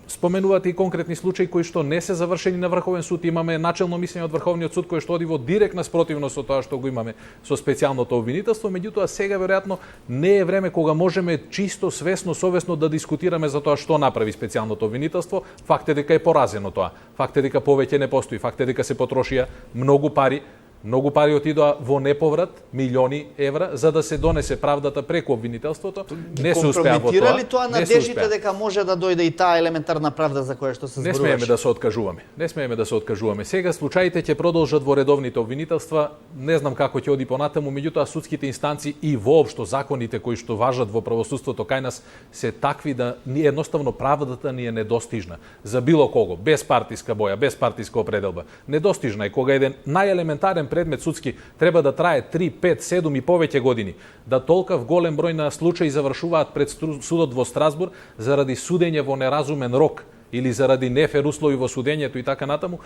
споменувате и конкретни случаи кои што не се завршени на Врховен суд. Имаме начелно мислење од Врховниот суд кој што оди во директна спротивност со тоа што го имаме со специјалното обвинителство, меѓутоа сега веројатно не е време кога можеме чисто свесно, совесно да дискутираме за тоа што направи специјалното обвинителство. Факт е дека е поразено тоа. Факт е дека повеќе не постои. Факт е дека се потрошија многу пари. Многу пари отидоа во неповрат, милиони евра, за да се донесе правдата преку обвинителството. Не се успеа во тоа. Компрометира ли тоа надеждите дека може да дојде и таа елементарна правда за која што се зборуваше? Не смееме да се откажуваме. Не смееме да се откажуваме. Сега случаите ќе продолжат во редовните обвинителства. Не знам како ќе оди понатаму, меѓутоа судските инстанции и воопшто законите кои што важат во правосудството кај нас се такви да едноставно правдата ни е недостижна за било кого, без партиска боја, без партиска определба. Недостижна е кога еден најелементарен предмет судски треба да трае 3, 5, 7 и повеќе години, да толкав голем број на случаи завршуваат пред судот во Страсбург заради судење во неразумен рок или заради нефер услови во судењето и така натаму,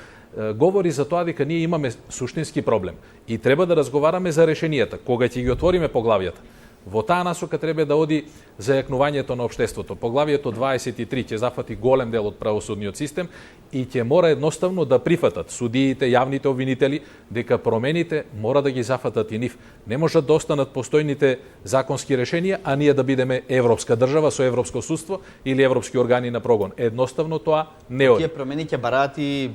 говори за тоа дека ние имаме суштински проблем и треба да разговараме за решенијата кога ќе ги отвориме поглавијата. Во таа насока треба да оди зајакнувањето на општеството. Поглавието 23 ќе зафати голем дел од правосудниот систем и ќе мора едноставно да прифатат судиите, јавните обвинители, дека промените мора да ги зафатат и нив. Не можат да останат постојните законски решенија, а ние да бидеме европска држава со европско судство или европски органи на прогон. Едноставно тоа не оди. Тие промени ќе бараат и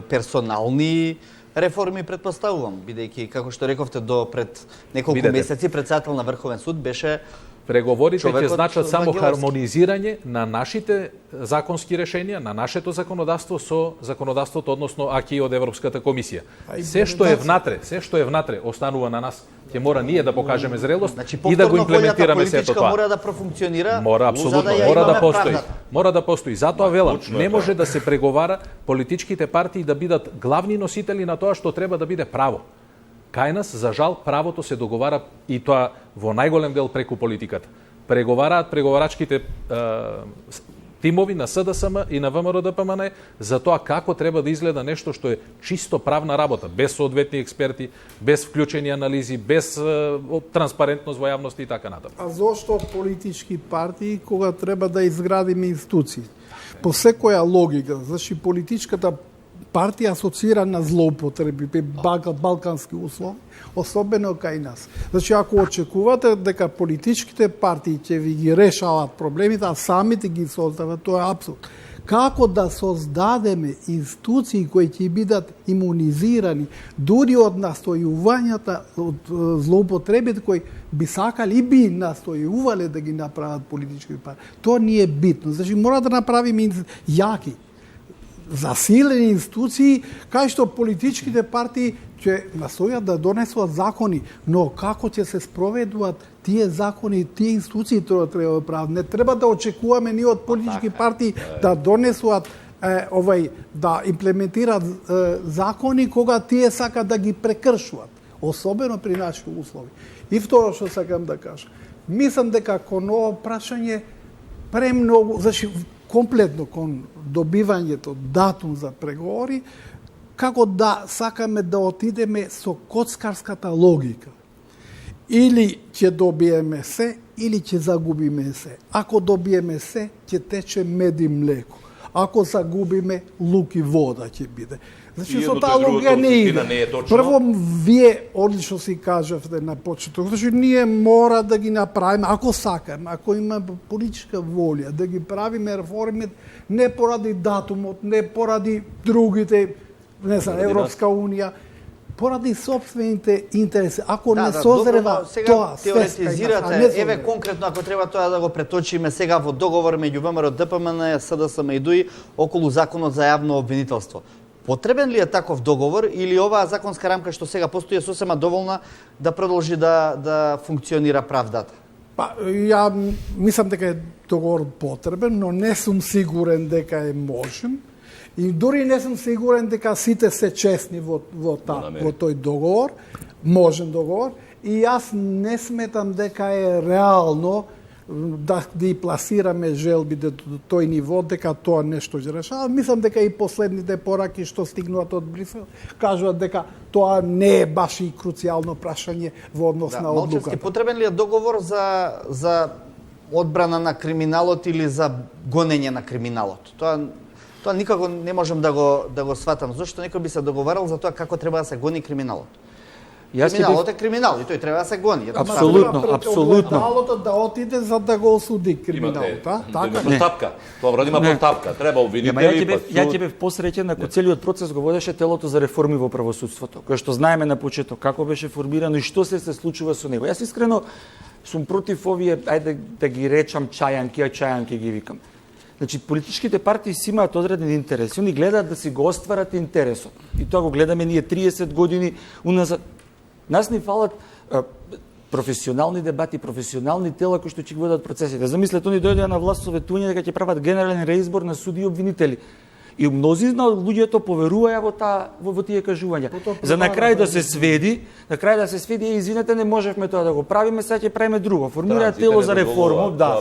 персонални реформи, предпоставувам, бидејќи, како што рековте, до пред неколку месеци председател на Врховен суд беше преговорите ќе значат само Вангеловски. хармонизирање на нашите законски решенија, на нашето законодавство со законодавството, односно АКИ од Европската комисија. Се што е внатре, останува на нас. Ќе мора ние да покажеме зрелост и да го имплементираме сето тоа. Мора да профункционира, Мора апсолутно, за да мора да имаме постои. правдата. Мора да постои. Затоа велам, не може да се преговара политичките партии да бидат главни носители на тоа што треба да биде право. Кај нас, за жал, правото се договара и тоа во најголем дел преку политиката. Преговараат преговарачките тимови на СДСМ и на ВМРО-ДПМН за тоа како треба да изгледа нешто што е чисто правна работа, без соодветни експерти, без вклучени анализи, без транспарентност во јавност и така натаму. А зошто политички партии кога треба да изградиме институции? По секоја логика, значи политичката партија асоцира на злоупотреби, балкански услови, особено кај нас. Значи, ако очекувате дека политичките партии ќе ви ги решават проблемите, а самите ги создават, тоа е апсурд. Како да создадеме институции кои ќе бидат имунизирани дури од настојувањата од злоупотребите кои би сакали и би настојувале да ги направат политички партии. Тоа не е битно. Значи, мора да направиме јаки, засилени институции, кај што политичките партии ќе настојат да донесуват закони, но како ќе се спроведуваат тие закони, тие институции тоа треба да прават. Не треба да очекуваме ние од политички партии да донесуват да имплементираат закони кога тие сакат да ги прекршуваат, особено при нашите услови. И второ што сакам да кажам, мислам дека кон ова прашање премногу, значи комплетно кон добивањето датум за преговори, како да сакаме да отидеме со коцкарската логика. Или ќе добиеме се, или ќе загубиме се. Ако добиеме се, ќе тече мед и млеко. Ако загубиме, лук и вода ќе биде. Значи, со таа логика не иде. Прво, вие одлично си кажавте на почеток, значи, ние мора да ги направиме, ако сакаме, ако има политичка волја, да ги правиме реформи, не поради датумот, не поради другите, не знам, Европска унија, поради собствените интереси. Ако не созрева тоа, теоретизирате, еве конкретно ако треба тоа да го преточиме сега во договор меѓу ВМРО, ДПМН, СДСМ и ДУИ околу законот за јавно обвинителство. Потребен ли е таков договор или оваа законска рамка што сега постои е сосема доволна да продолжи да функционира правдата? Па, ја мислам дека е договор потребен, но не сум сигурен дека е можен. И дури не сум сигурен дека сите се честни во тој договор, можен договор, и јас не сметам дека е реално да ги пласираме желбите до тој ниво, дека тоа нешто ќе решава. Мислам дека и последните пораки што стигнуваат од Брисел кажуваат дека тоа не е баш и круцијално прашање во однос на одлуката. Потребен ли е договор за одбрана на криминалот или за гонење на криминалот? Тоа никако не можам да го сватам. Зошто некој би се договарал за тоа како треба да се гони криминалот? Криминалот е криминал и тој треба да се гони. Апсолутно. Криминалот да отиде за да го осуди криминалот, така? Постапка. Тоа има постапка. Треба обвинители. Ја ќе бев посреќен ако целиот процес го водеше телото за реформи во правосудството, кое што знаеме на почеток како беше формирано и што се случува со него. Јас искрено сум против овие, ајде да ги речам чајанки ги викам. Значи, политичките партии си имаат одреден интерес. Они гледаат да си го остварат интересот. И тоа го гледаме ние 30 години уназад. Нас ни фалат професионални дебати, професионални тела кои што ќе водат процесите. Замислете, они дојдеа на власт со ветување дека ќе прават генерален реизбор на суди и обвинители. И мнозина од луѓето поверуваја во тие кажувања. За на крај да се сведи, извинете, не можевме тоа да го правиме, сега ќе правиме друго. Формира тело за реформа, да.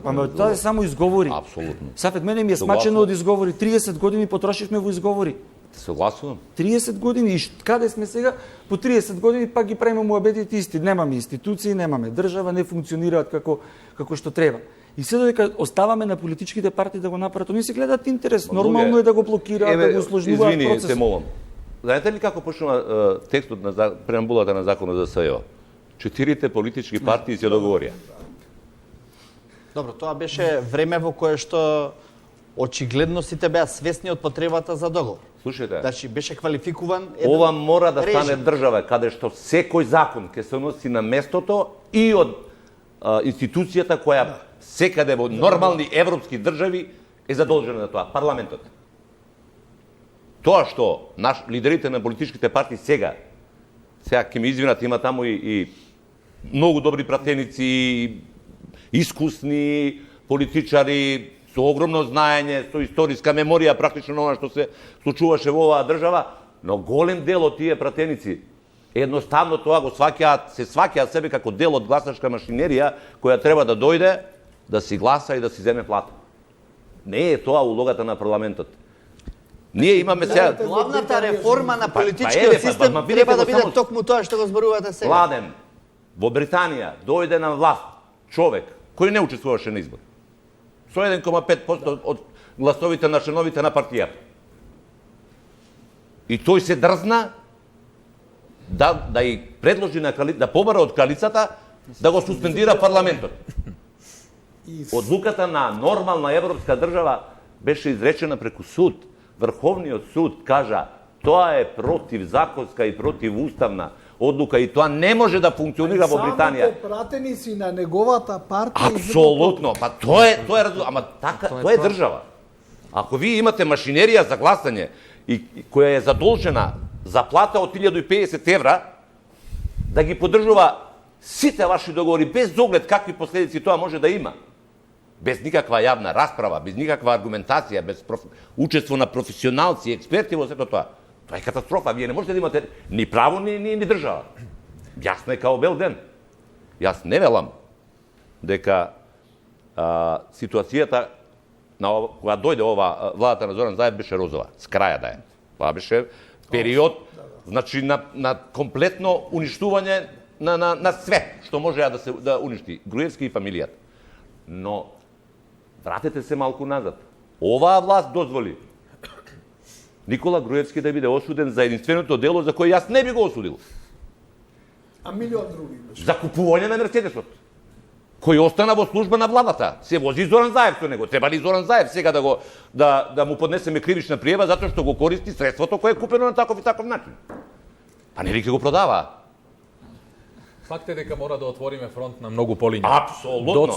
Ама тоа е само изговори. Апсолутно. Сафет, мене ми е смачено од изговори. 30 години потрошивме во изговори. Согласувам. 30 години, и каде сме сега? По 30 години пак ги правиме муабетите исти. Немаме институции, немаме држава, не функционираат како што треба. И се додека оставаме на политичките партии да го направат, они се гледаат интерес. Нормално е да го блокираат, да го усложнуваат процесот. Извини, те молам. Знаете ли како почнува текстот на преамбулата на законот за СЕО? 4 политички партии се договорија. Добро, тоа беше време во кое што очигледно сите беа свесни од потребата за договор. Слушајте. Значи беше квалификуван еден Ова мора да стане режим. држава каде што секој закон ќе се носи на местото и од институцијата која секаде во нормални европски држави е задолжена за тоа, парламентот. Тоа што лидерите на политичките партии сега ќе ми извинат, има таму и многу добри пратеници, искусни политичари со огромно знаење, со историска меморија практично на она што се случуваше во оваа држава, но голем дел од тие пратеници едноставно тоа го сваќаат себе како дел од гласачка машинерија која треба да дојде да си гласа и да си земе плата. Не е тоа улогата на парламентот. Ние имаме сега Главната реформа на политичкиот систем треба да биде токму тоа што го зборувате сега. Младен во Британија дојде на власт човек кој не учествуваше на избор. Со 1,5% од гласовите на членовите на партијата. И тој се дрзна да и предложи да побара од кралицата да го суспендира парламентот. Одлуката на нормална европска држава беше изречена преку суд. Врховниот суд кажа тоа е противзаконска и противуставна одлука и тоа не може да функционира во Британија. Самите пратеници на неговата партија... Апсолутно, па тоа е ама така, тоа е држава. Ако вие имате машинерија за гласање и која е задолжена за плата од 1050 евра, да ги поддржува сите ваши договори без оглед какви последици тоа може да има, без никаква јавна расправа, без никаква аргументација, без учество на професионалци, експерти во сето тоа. Тоа е катастрофа. Вие не можете да имате ни право, ни држава. Јасно е као бел ден. Јас не велам дека ситуацијата кога дојде ова владата на Зоран Заев беше розова. С краја да е. Това беше период, значи на комплетно уништување на све што може да уништи Груевски и фамилијата. Но вратете се малку назад. Оваа власт дозволи Никола Груевски да биде осуден за единственото дело за кое јас не би го осудил. А милион други беше. За купување на Мерцедесот, кој остана во служба на владата. Се вози Зоран Заев со него. Треба ли Зоран Заев сега да му поднесеме кривична пријава затоа што го користи средството кое е купено на таков и таков начин? Па нели ќе го продава? Факт е дека мора да отвориме фронт на многу полиња. Апсолутно.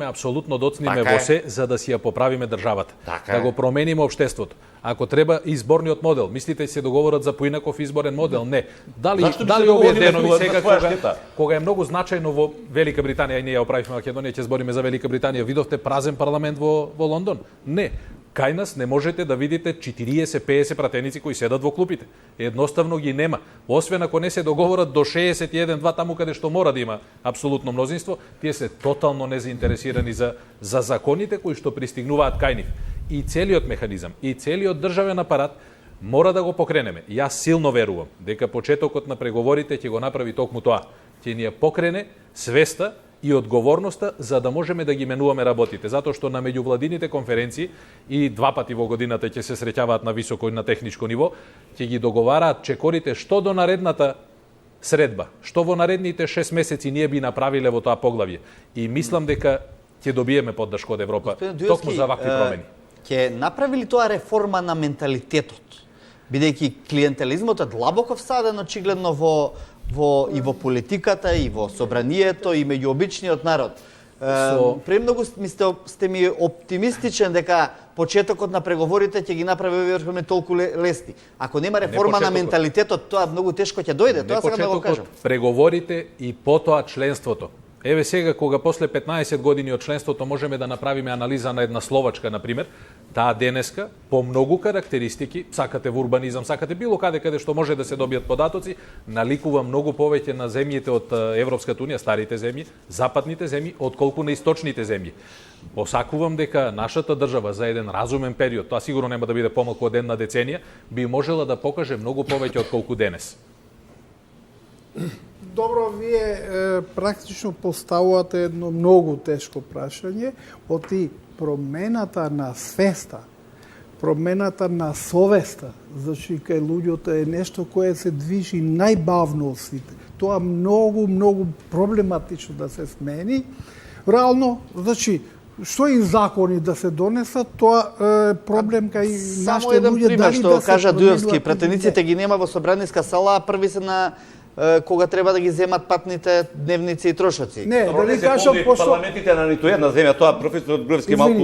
Апсолутно доцниме во се за да си ја поправиме државата. Да го промениме општеството. Ако треба изборниот модел, мислите се договорат за поинаков изборен модел? Не. Дали овие денови сега кога е многу значајно во Велика Британија, и ние ја оправивме Македонија, ќе збориме за Велика Британија, видовте празен парламент во Лондон? Не. Кај нас не можете да видите 40-50 пратеници кои седат во клупите. Едноставно ги нема. Освен ако не се договорат до 61-2 таму каде што мора да има апсолутно мнозинство, тие се тотално незаинтересирани за законите кои што пристигнуваат кај нив. И целиот механизам, и целиот државен апарат мора да го покренеме. Јас силно верувам дека почетокот на преговорите ќе го направи токму тоа. Ќе ни ја покрене свеста и одговорноста за да можеме да ги менуваме работите, затоа што на меѓувладините конференции и 2 пати во годината ќе се среќаваат на високо и на техничко ниво, ќе ги договараат чекорите што до наредната средба, што во наредните 6 месеци ние би направиле во тоа поглавје. И мислам дека ќе добиеме поддршка од Европа токму за вакви промени. Ќе направи ли тоа реформа на менталитетот? Бидејќи клиентелизмот е длабоко всаден очигледно и во политиката, и во собранието, и меѓу обичниот народ. Премногу сте ми оптимистичен дека почетокот на преговорите ќе ги направи овие реформи толку лесни. Ако нема реформа на менталитетот, тоа многу тешко ќе дојде, тоа сега да го кажам. Преговорите и потоа членството Еве сега, кога после 15 години од членството можеме да направиме анализа на една Словачка, например, таа денеска, по многу карактеристики, сакате во урбанизам, сакате било каде што може да се добијат податоци, наликува многу повеќе на земјите од Европската унија, старите земји, западните земји, отколку на источните земји. Посакувам дека нашата држава за еден разумен период, тоа сигурно нема да биде помалку од една деценија, би можела да покаже многу повеќе отколку денес. Добро, вие практично поставувате едно многу тешко прашање, оти промената на свеста, промената на совеста, значи кај луѓето е нешто кое се движи најбавно од сите. Тоа многу проблематично да се смени. Реално, значи, што и закони да се донесат, тоа е проблем кај нашите луѓе. Само еден пример што да кажа Дуевски, променуваат пратениците ги нема во собраниска сала, а први се на кога треба да ги земат патните дневници и трошоци. Не, да ви се кажам, помни пошто... парламентите на ниту една земја, тоа професор Дуевски малку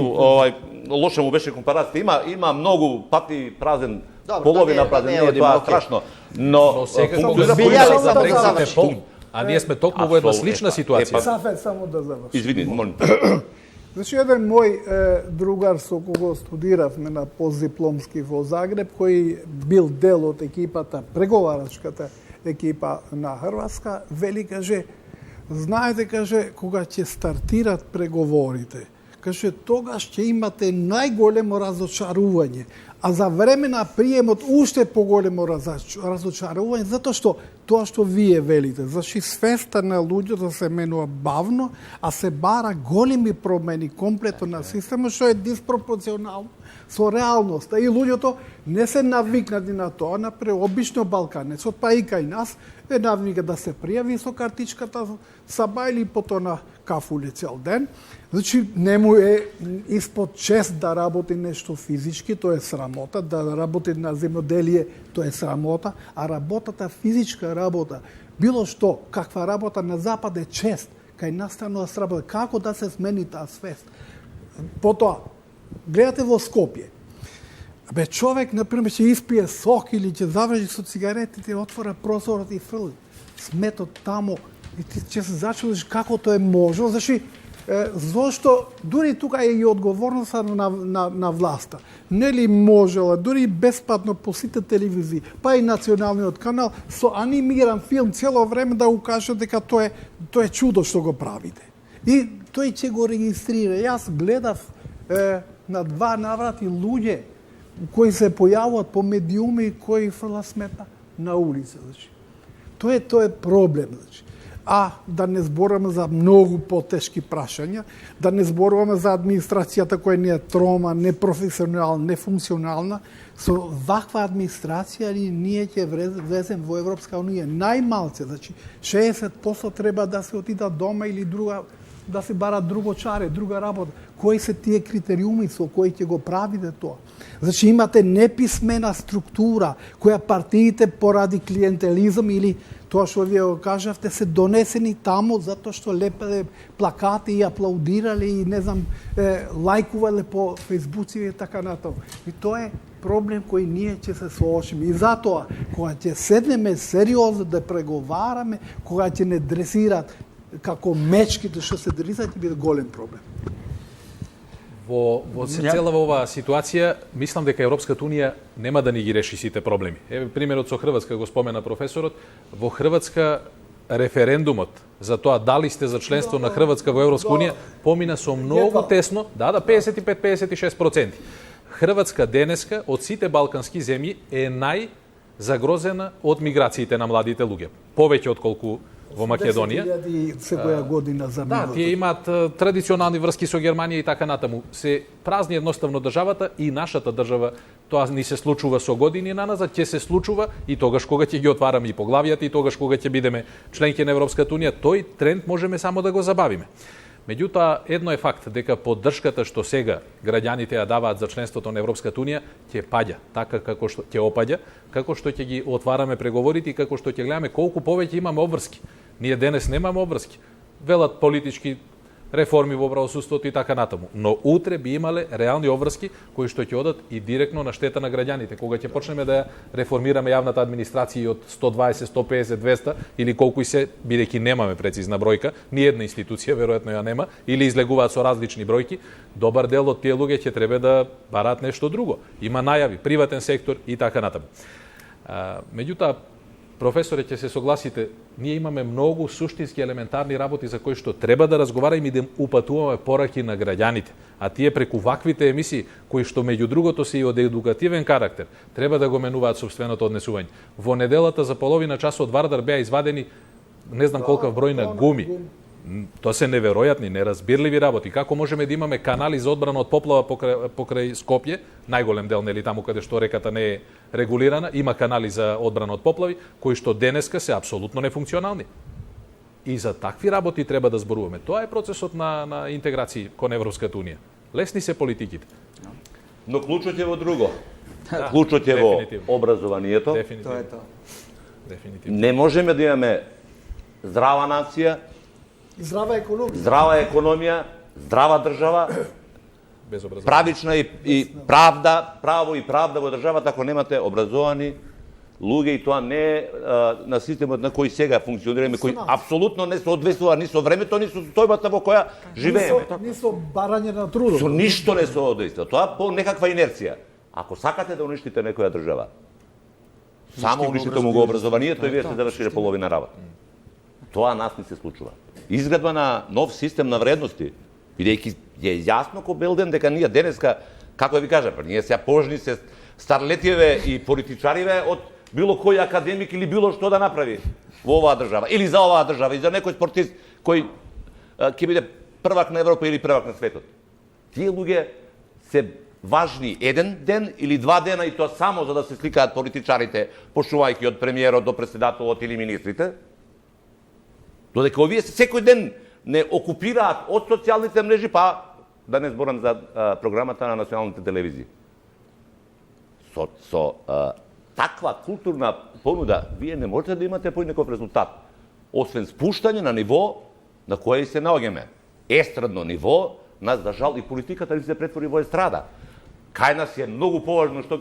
лоша му беше компарација. Има многу пати празен, половина празен, не е тоа страшно. Но сега кога збијали за само да Брексит е заврши. полн, а ние сме токму во една слична ситуација. Сафет, само да завршим. Извини, молим. Значи, еден мој другар со кого студиравме на постдипломски во Загреб, кој бил дел од екипата, преговарачката екипа на Хрватска, вели, каже, знаете, каже, кога ќе стартират преговорите, каже, тогаш ќе имате најголемо разочарување, а за време на приемот уште поголемо разочарување, затоа што тоа што вие велите, значи свеста на луѓето се менува бавно, а се бара големи промени комплетно на системот, што е диспропорционално со реалноста. И луѓето не се навикнати на тоа, например, обично балканецот, па и кај нас, е навика да се пријави со картичката саба или потоа на кафуле цел ден. Значи, не му е испод чест да работи нешто физички, тоа е срамота, да работи на земјоделие, тоа е срамота, а работата, физичка работа, било што, каква работа на Запад е чест, кај настанува сработа, како да се смени таа свест. Потоа, гледате во Скопје, бе човек, например, ќе испие сок или ќе заврши со цигаретите, отвора прозорот и фрли сметот тамо, и ти ќе се зачудиш како тоа е можно, значи, зошто дури тука е и одговорноста на власта. Нели можела, дури бесплатно по сите телевизии, па и националниот канал, со анимиран филм цело време да укаже дека тоа е чудо што го правите. И тој ќе го регистрира. Јас гледав на 2 наврати луѓе кои се појавуваат по медиуми и кои фрла смета на улица. Значи. Тоа е проблем. Значи. А да не зборуваме за многу потешки прашања, да не зборуваме за администрацијата која не е трома, непрофесионална, нефункционална. Со ваква администрација ние ќе влезем во Европска унија најмалце, значи 60% треба да се отида дома или друга, да се бара друго чаре, друга работа. Кои се тие критериуми со кои ќе го правите тоа? Значи имате неписмена структура која партиите поради клиентелизам или тоа што вие го кажавте се донесени таму затоа што лепеле плакати и аплаудирале и не знам лајкувале по фејсбуци и така натаму. И тоа е проблем кој ние ќе се соочиме. И затоа кога ќе седнеме сериозно да преговараме, кога ќе не дресираат како мечките што се дресат, ќе биде голем проблем. Во целава оваа ситуација, мислам дека Европската унија нема да ни ги реши сите проблеми. Еве примерот со Хрватска го спомена професорот. Во Хрватска референдумот за тоа дали сте за членство на Хрватска во Европска унија помина со многу тесно, 55-56%. Хрватска денеска од сите балкански земји е најзагрозена од миграциите на младите луѓе. Повеќе отколку во Македонија. 10.000 секоја година за Да, тие имаат традиционални врски со Германија и така натаму. Се празни едноставно државата и нашата држава, тоа ни се случува со години наназад, ќе се случува и тогаш кога ќе ги отвараме и поглавијата и тогаш кога ќе бидеме членки на Европската унија, тој тренд можеме само да го забавиме. Меѓутоа, едно е факт, дека поддршката што сега граѓаните ја даваат за членството на Европската унија ќе паѓа, така како што ќе опаѓа, како што ќе ги отвараме преговорите и како што ќе гледаме колку повеќе имаме обврски. Ние денес немаме обврски. Велат политички реформи во правосудството и така натаму. Но утре би имале реални обврски кои што ќе одат и директно на штета на граѓаните. Кога ќе почнеме да ја реформираме јавната администрација од 120, 150, 200 или колку и се, бидејќи немаме прецизна бројка, ни една институција веројатно ја нема, или излегуваат со различни бројки, добар дел од тие луѓе ќе треба да бараат нешто друго. Има најави, приватен сектор и така натаму. Меѓутоа, професоре, ќе се согласите, ние имаме многу суштински елементарни работи за кои што треба да разговараме и да упатуваме пораки на граѓаните. А тие преку ваквите емисии, кои што меѓу другото се и од едукативен карактер, треба да го менуваат собственото однесување. Во неделата за половина час од Вардар беа извадени не знам колкав број на гуми. Тоа се неверојатни, неразбирливи работи. Како можеме да имаме канали за одбрана од поплава покрај Скопје, најголем дел, нели, таму каде што реката не е регулирана, има канали за одбрана од поплави, кои што денеска се апсолутно нефункционални. И за такви работи треба да зборуваме. Тоа е процесот на интеграција кон Европската унија. Лесни се политиките. Но клучот е во друго. Клучот е во образованието. Дефинитивно. Тоа е тоа. Дефинитивно. Не можеме да имаме здрава нација, Здрава економија. здрава економија, здрава држава, Без образование. правична и правда, право и правда во државата ако немате образовани луѓе, и тоа не е на системот на кој сега функционираме, кој апсолутно не соодветствува ни со времето, ни со состојбата во која живееме. Не со барање на трудот. Со ништо не соодветствува. Тоа по некаква инерција. Ако сакате да уништите некоја држава, само уништите му го образованието и вие сте завршиле половина работа. Тоа нас не се случува. Изградба на нов систем на вредности, бидејќи е јасно ко белден дека ние денеска, како да ви кажам, ние сега пожни се старлетиве и политичариве од било кој академик или било што да направи во оваа држава, или за оваа држава, и за некој спортист кој ќе биде првак на Европа или првак на светот. Тие луѓе се важни еден ден или два дена, и тоа само за да се сликаат политичарите, почнувајќи од премиерот до претседателот или министрите, додека овие секој ден не окупираат од социјалните мрежи, па да не зборам за програмата на националните телевизии. Со таква културна понуда, вие не можете да имате поинаков резултат, освен спуштање на ниво на кое се наоѓаме. Естрадно ниво, нас, за жал, и политиката ни се претвори во естрада. Кај нас е многу поважно што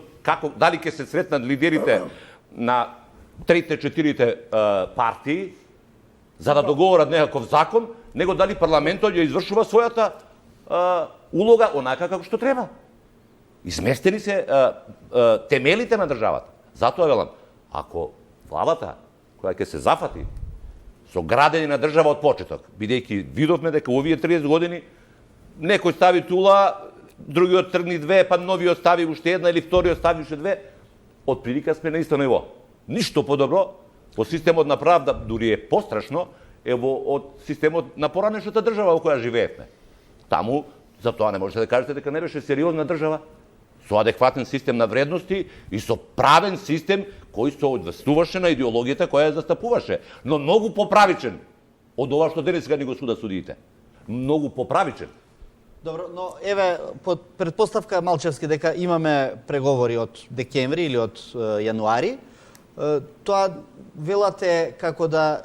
дали ќе се сретнат лидерите на трите, четирите партии за да договорат некаков закон, него дали парламентот ја извршува својата улога онака како што треба. Изместени се темелите на државата. Затоа велам, ако владата која ќе се зафати со градење на држава од почеток, бидејќи видовме дека овие 30 години некој стави тула, другиот тргни две, па новиот стави уште една или вториот стави уште две, од прилика сме на исто ниво. Ништо подобро во системот на правда, дури е пострашно, е од системот на поранешната држава во која живеевме. Таму, затоа не можете да кажете дека не беше сериозна држава, со адекватен систем на вредности и со правен систем кој соодветствуваше на идеологијата која ја застапуваше, но многу поправичен од ова што денеска ни го судат судиите. Многу поправичен. Добро, но еве под претпоставка Малчевски дека имаме преговори од декември или од јануари, тоа велате како да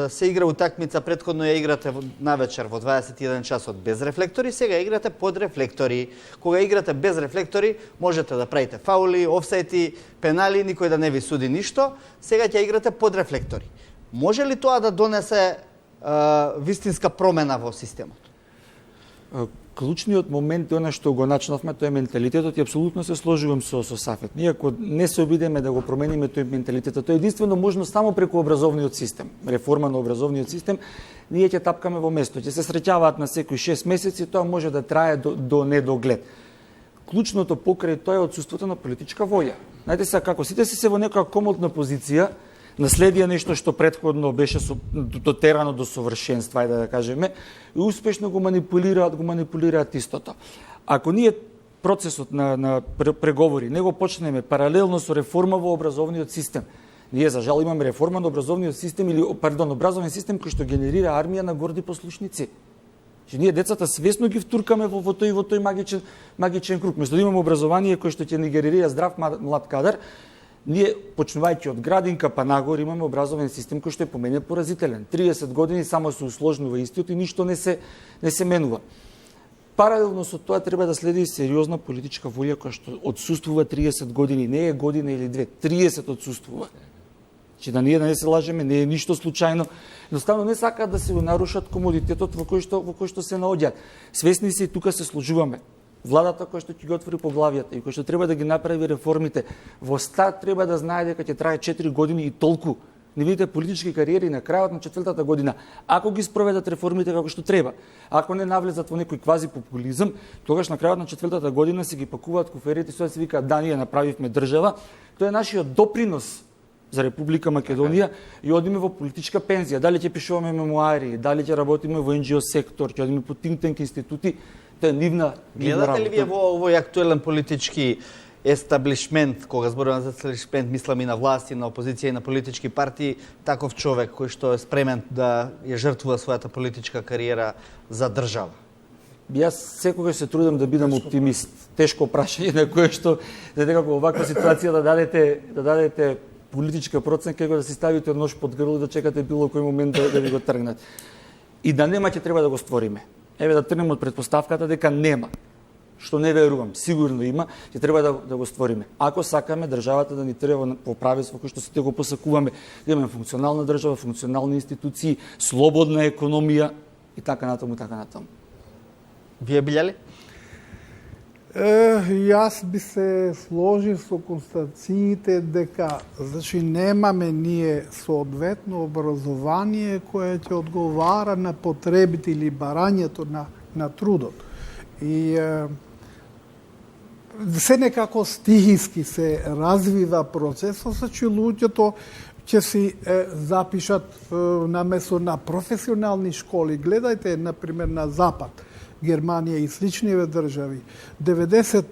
се игра утакмица, претходно ја играте навечер во 21 часот без рефлектори, сега играте под рефлектори. Кога играте без рефлектори, можете да правите фаули, офсайти, пенали, никој да не ви суди ништо. Сега ќе играте под рефлектори. Може ли тоа да донесе вистинска промена во системот? Клучниот момент е она што го начнавме, тој е менталитетот, и апсолутно се сложувам со Сафет. Ние ако не се обидеме да го промениме тој менталитет, тоа е единствено можно само преку образовниот систем, реформа на образовниот систем, ние ќе тапкаме во место, ќе се среќаваат на секои 6 месеци, тоа може да трае до недоглед. Клучното покрај тоа е отсуството на политичка воља. Знаете се како сите се во некоја комодна позиција, наследија нешто што претходно беше дотерано до совршенства, ајде да кажеме, и успешно го манипулираат истото. Ако ние процесот на преговори не го почнеме паралелно со реформа во образовниот систем, ние за жал имаме реформа на образовниот систем образовен систем кој што генерира армија на горди послушници. Че ние децата свесно ги втуркаме во тој магичен круг. Место да имаме образование кој што ќе ни генерира здрав млад кадар, Ние, почнувајќи од градинка па нагор, имаме образовен систем кој што е по мене поразителен. 30 години само се усложнува истиот и ништо не се менува. Паралелно со тоа треба да следи сериозна политичка волја која што отсуствува 30 години, не е година или две, 30 отсуствува. Че да не се лажеме, не е ништо случајно. Едноставно не сакаат да се нарушат комодитетот во кој што се наоѓаат. Свесни се и тука се сложуваме. Владата која што ќе ги отвори поглавијата и која што треба да ги направи реформите, во старт треба да знае дека ќе трае 4 години и толку. Не видите политички кариери на крајот на 4-та година. Ако ги спроведат реформите како што треба, ако не навлезат во некој квази популизам, тогаш на крајот на 4-та година се ги пакуваат куферите и се викаат да, ние направивме држава. Тоа е нашиот допринос за Република Македонија и одиме во политичка пензија. Дали ќе пишуваме мемуари, дали ќе работиме во NGO сектор, ќе одиме по think tank институти, тоа е нивна Гледате ли вие во овој актуелен политички естаблишмент, кога зборуваме за естаблишмент, мислам и на власт, и на опозиција, и на политички партии, таков човек кој што е спремен да ја жртвува својата политичка кариера за држава? Јас секогаш се трудам да бидам оптимист. Тешко прашање на кое што дека во оваква ситуација да дадете политичка проценка и да си ставите нож под грло и да чекате било кој момент да ви го тргнат. И да нема ќе треба да го створиме. Еве да тргнеме од предпоставката дека нема. Што не верувам, сигурно има, ќе треба да го створиме. Ако сакаме државата да ни треба по правец во кој што сите го посакуваме, да имаме функционална држава, функционални институции, слободна економија и така натаму, така натаму. Вие биле ли? Јас би се сложил со констатациите дека немаме ние соодветно образование кое ќе одговара на потребите или барањето на трудот. И се некако стихиски се развива процесот, значи луѓето ќе си запишат наместо на професионални школи. Гледајте, например, на Запад, Германија и сличниве држави, 90%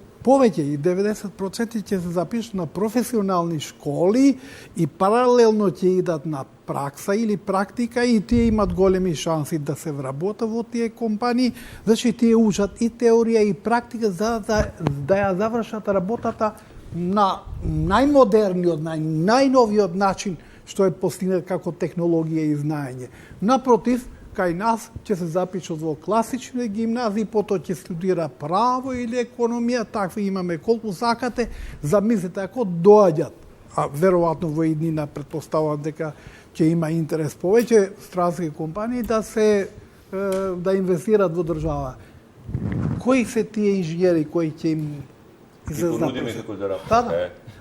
ќе се запишат на професионални школи и паралелно ќе идат на пракса или практика и тие имат големи шанси да се вработат во тие компании, значи тие учат и теорија и практика за да ја завршат работата на најмодерниот, најновиот начин што е постигнат како технологија и знаење. Напротив, кај нас ќе се запишат во класични гимназии, потоа ќе студира право или економија, такви имаме колку сакате. Замислете ако доаѓат, а веројатно во иднина претпоставувам дека ќе има интерес повеќе странски компании да инвестират во држава. Кои се тие инженери кои ќе им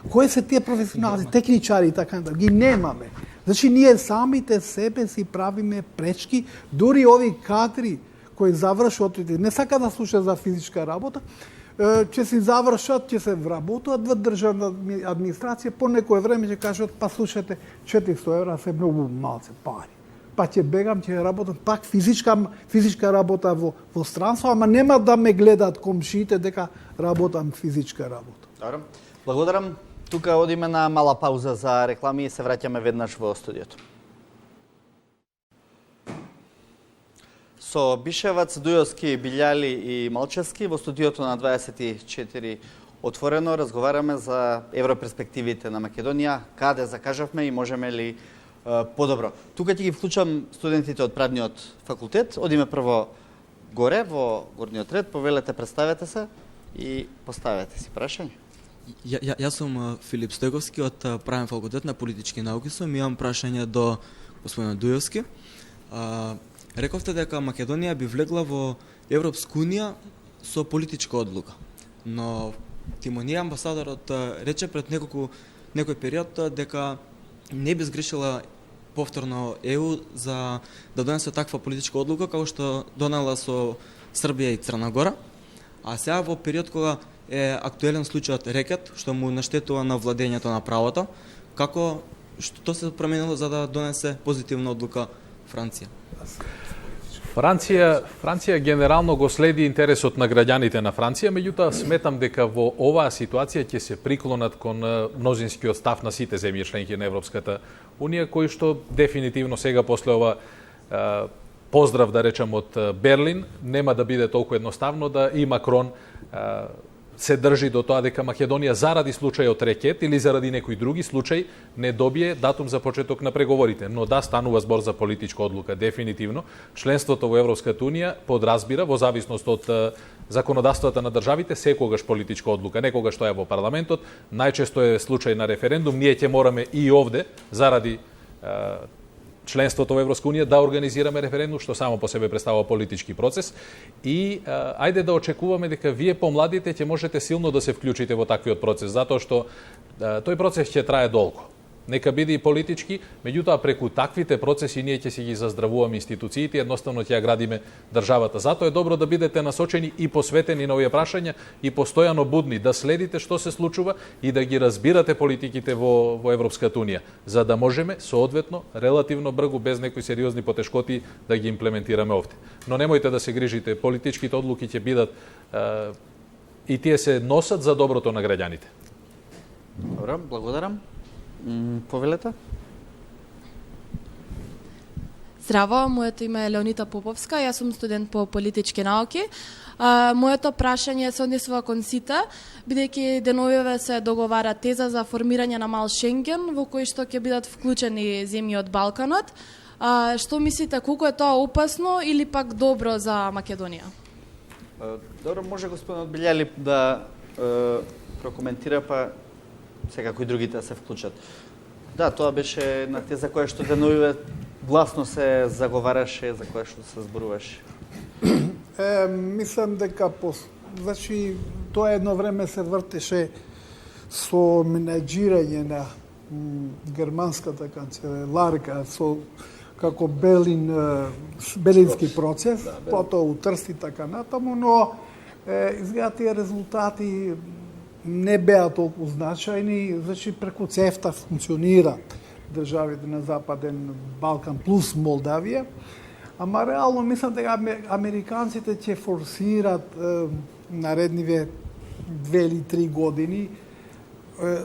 кои се тие професионални, техничари и така натаму? Ги немаме. Значи, ние самите себе си правиме пречки, дури ови кадри кои завршат, не сака да слушат за физичка работа, ќе си завршат, ќе се вработуват во државна администрација, по некое време ќе кажат, па слушате, 400 евра се многу малце пари. Па ќе бегам, ќе работам пак физичка работа во странство, ама нема да ме гледат комшиите дека работам физичка работа. Добро. Благодарам. Тука одиме на мала пауза за реклами и се враќаме веднаш во студиото. Со Бишевац, Дујовски, Билјали и Малчевски во студиото на 24 отворено разговараме за европерспективите на Македонија, каде закажавме и можеме ли подобро. Тука ќе ги вклучам студентите од правниот факултет. Одиме прво горе во горниот ред, повелете, представете се и поставете си прашање. Јас сум Филип Стојковски од правен факултет на политички науки сум. Имам прашање до господинот Дујовски. Рековте дека Македонија би влегла во Европска унија со политичка одлука. Но Тимонија амбасадорот рече пред некој период дека не би сгрешила повторно ЕУ за да донесе таква политичка одлука како што донела со Србија и Црна Гора. А сега во период кога е актуелен случајот рекет, што му наштетува на владењето на правото, што се променило за да донесе позитивна одлука Франција? Франција генерално го следи интересот на граѓаните на Франција, меѓутоа сметам дека во оваа ситуација ќе се приклонат кон мнозинскиот став на сите земји членки на Европската унија, кои што дефинитивно сега после ова поздрав, да речем, од Берлин, нема да биде толку едноставно да и Макрон се држи до тоа дека Македонија заради случајот рекет или заради некој други случај не добие датум за почеток на преговорите. Но да, станува збор за политичка одлука, дефинитивно. Членството во Европската Унија подразбира, во зависност од законодавствата на државите, секогаш политичка одлука. Некогаш тоа е во парламентот, најчесто е случај на референдум. Ние ќе мораме и овде, заради членството во Европска Унија, да организираме референдум, што само по себе представува политички процес. И ајде да очекуваме дека вие помладите ќе можете силно да се вклучите во таквиот процес, затоа што тој процес ќе трае долго. Нека биде и политички, меѓутоа преку таквите процеси ние ќе си ги заздравуваме институциите, едноставно ќе ја градиме државата. Затоа е добро да бидете насочени и посветени на овие прашања и постојано будни, да следите што се случува и да ги разбирате политиките во Европската Унија, за да можеме соодветно, релативно брзо, без некои сериозни потешкоти, да ги имплементираме овде. Но немојте да се грижите, политичките одлуки ќе бидат и тие се носат за доброто на граѓаните. Добро, благодарам. Повелета? Здраво, моето име е Леонита Поповска, јас сум студент по политички науки. Моето прашање се однесува кон сите, бидејќи деновиве се договара теза за формирање на мал Шенген, во кој што ќе бидат вклучени земји од Балканот. Што мислите, колку е тоа опасно или пак добро за Македонија? Добро, може господинот Билјали да прокоментира, па секако и другите се вклучат. Да, тоа беше една теза која што деновиве гласно се заговараше, за која што се зборуваше. Мислам дека значи тоа едно време се вртеше со менаџирање на германската канцеларка со како Белински процес, потоа у Трст и така натаму, но изгледа тие резултати не беа толку значајни, значи преку ЦЕФТА функционира државите на Западен Балкан плюс Молдавија, ама реално мислам дека американците ќе форсират наредниве 2 или 3 години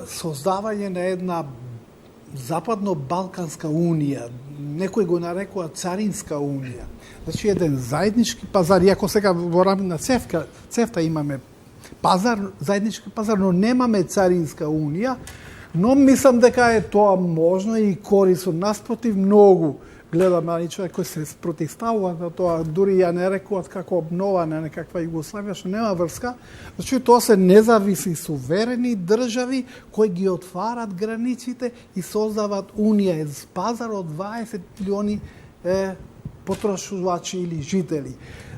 создавање на една Западно-Балканска унија, некој го нарекува Царинска унија. Значи еден заеднички пазар, иако сега во рамките на ЦЕФТА имаме пазар, заеднички пазар, но немаме Царинска унија, но мислам дека е тоа можно и корисно. Наспротив, многу гледам на човек кој се спротивставува на тоа, дури ја не рекуваат како обнова на некаква Југославија, што нема врска. Значи, тоа се независни суверени држави кои ги отварат границите и создават унија, пазар од 20 милиони потрошувачи или жители.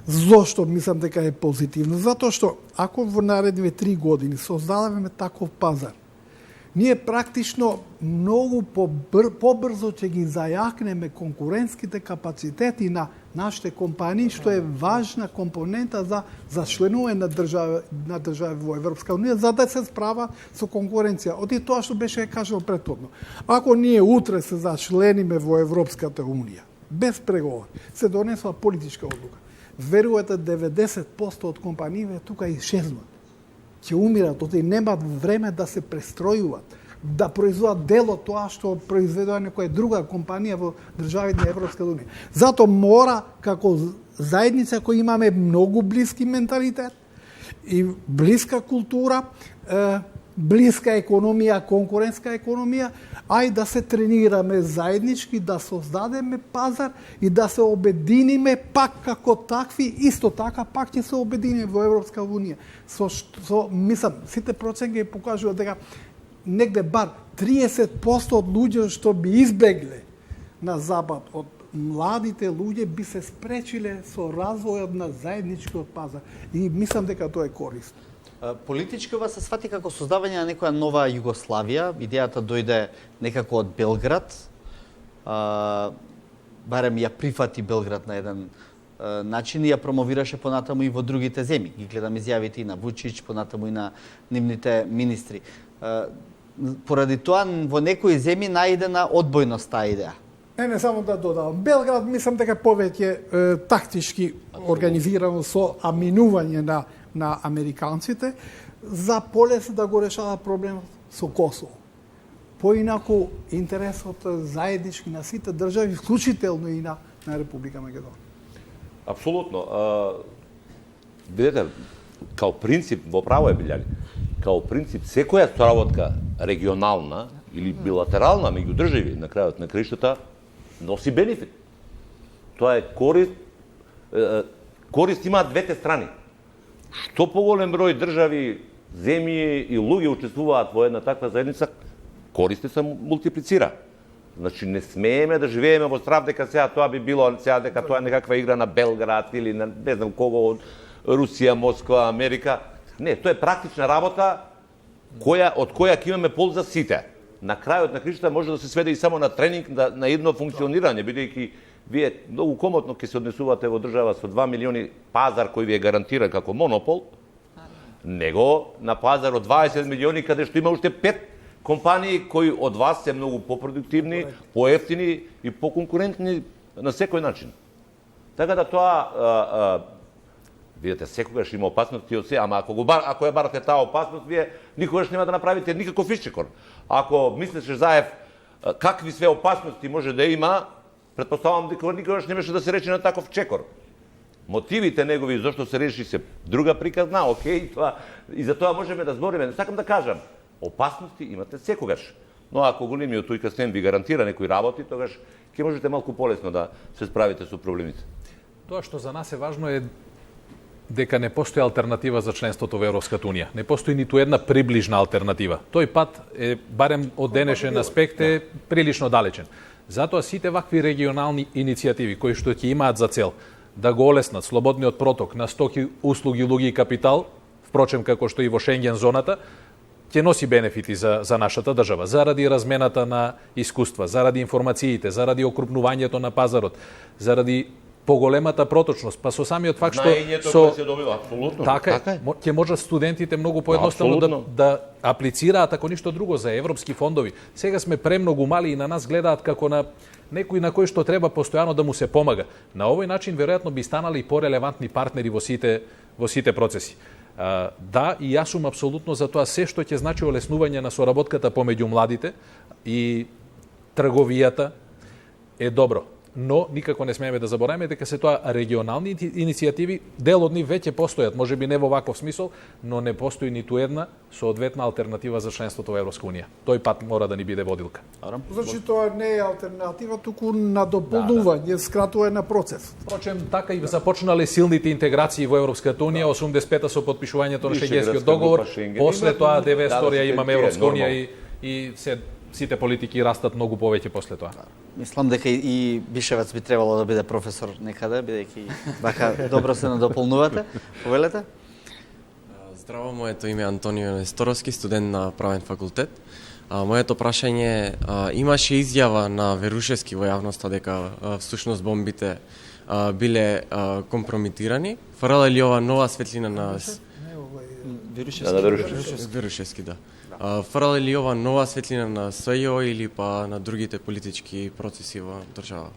Зошто мислам дека е позитивно? Затоа што ако во наредните 3 години создадеме таков пазар, ние практично многу побрзо ќе ги зајакнеме конкурентските капацитети на нашите компании, што е важна компонента за членување на држави во Европска унија, за да се справа со конкуренција. Оти тоа што беше кажано претходно. Ако ние утре се зачлениме во Европската унија, без преговори, се донесува политичка одлука, верувате 90% од компаниите тука исчезнат. Ќе умират, оти немаат време да се престројуваат, да произведат дел од тоа што произведува некоја друга компанија во државите на Европска унија. Зато мора, како заедница која имаме многу блиски менталитет и блиска култура, блиска економија, конкурентска економија, ај да се тренираме заеднички, да создадеме пазар и да се обединиме пак како такви, исто така пак ќе се обединиме во Европска унија. Мислам, сите проценки покажуваат дека негде бар 30% од луѓе што би избегле на Запад, од младите луѓе би се спречиле со развојот на заедничкиот пазар. И мислам дека тоа е корисно. Политички ова се свати како создавање на некоја нова Југославија. Идејата дојде некако од Белград. Барем ја прифати Белград на еден начин и ја промовираше понатаму и во другите земји. Ги гледам изјавите и на Вучич, понатаму и на нивните министри. Поради тоа во некои земји наидена одбојност таа идеја. Не само да додавам. Белград мислам дека повеќе тактички организирано со аминување на американците за полесно да го решава проблемот со Косово. Поинаку интересот заеднички на сите држави, вклучително и на Република Македонија. Апсолутно. Видете, као принцип, во право е Билјани, као принцип секоја соработка регионална или билатерална меѓу држави на крајот на краиштата носи бенефит. Тоа е корист имаат двете страни. Што поголем број држави, земји и луѓе учествуваат во една таква заедница, користи се мултиплицира. Значи не смееме да живееме во страв дека сега тоа би било сега дека тоа е некаква игра на Белград или на не знам кого од Русија, Москва, Америка. Не, тоа е практична работа од која ќе имаме полза сите. На крајот на краиштата може да се сведе и само на тренинг, на едно функционирање, бидејќи вие многу комотно ќе се однесувате во држава со 2 милиони пазар кој ви е гарантиран како монопол, него на пазар од 20 милиони каде што има уште 5 компании кои од вас се многу попродуктивни, поевтини и поконкурентни на секој начин. Така да тоа видите, секогаш има опасности од се, ама ако ја барате таа опасност, вие никогаш нема да направите никаков исчекор. Ако мислеше Заев какви све опасности може да има, претпоставам дека никогаш немаше да се рече на таков чекор. Мотивите негови зашто се реши се друга приказна, окей, тоа и за тоа можеме да збориме. Сакам да кажам, опасности имате секогаш. Но ако големиот тој каснен ви гарантира некои работи, тогаш ќе можете малку полесно да се справите со проблемите. Тоа што за нас е важно е дека не постои алтернатива за членството во Европската унија. Не постои ниту една приближна алтернатива. Тој пат е, барем од денешен аспект, е прилично далечен. Затоа сите вакви регионални иницијативи кои што ќе имаат за цел да го олеснат слободниот проток на стоки, услуги, луѓе и капитал, впрочем како што и во Шенген зоната, ќе носи бенефити за нашата држава, заради размената на искуства, заради информациите, заради окрупнувањето на пазарот, заради поголемата проточност, па со самиот факт што се добива апсолутно. Така е. Ќе можат студентите многу поедноставно да аплицираат ако ништо друго за европски фондови. Сега сме премногу мали и на нас гледаат како на некој на кој што треба постојано да му се помага. На овој начин веројатно би станали порелевантни партнери во сите процеси. Да, и јас сум апсолутно за тоа се што ќе значи олеснување на соработката помеѓу младите и трговијата е добро. Но никако не смееме да забораваме дека се тоа регионални иницијативи, дел од нив веќе постојат, можеби не во ваков смисол, но не постои ниту една соодветна алтернатива за членството во Европска унија. Тој пат мора да ни биде водилка. Значи тоа не е алтернатива, туку надополнување, скратување на процес. Впрочем, така и започнале силните интеграции во Европската унија, 85-та со подпишувањето на Шенгенскиот договор, после тоа 92-ја имаме Европска унија и сите политики растат многу повеќе после тоа. Мислам дека и Бишевец би требало да биде професор некаде, бидејќи вака добро се надополнувате. Повелете? Здраво, моето име е Антонио Несторовски, студент на правен факултет. Моето прашање имаше изјава на Верушевски во јавноста дека всушност бомбите биле компрометирани. Фрла ли ова нова светлина на Верушевски, да. Фрла ли ова нова светлина на СЈО или па на другите политички процеси во држава?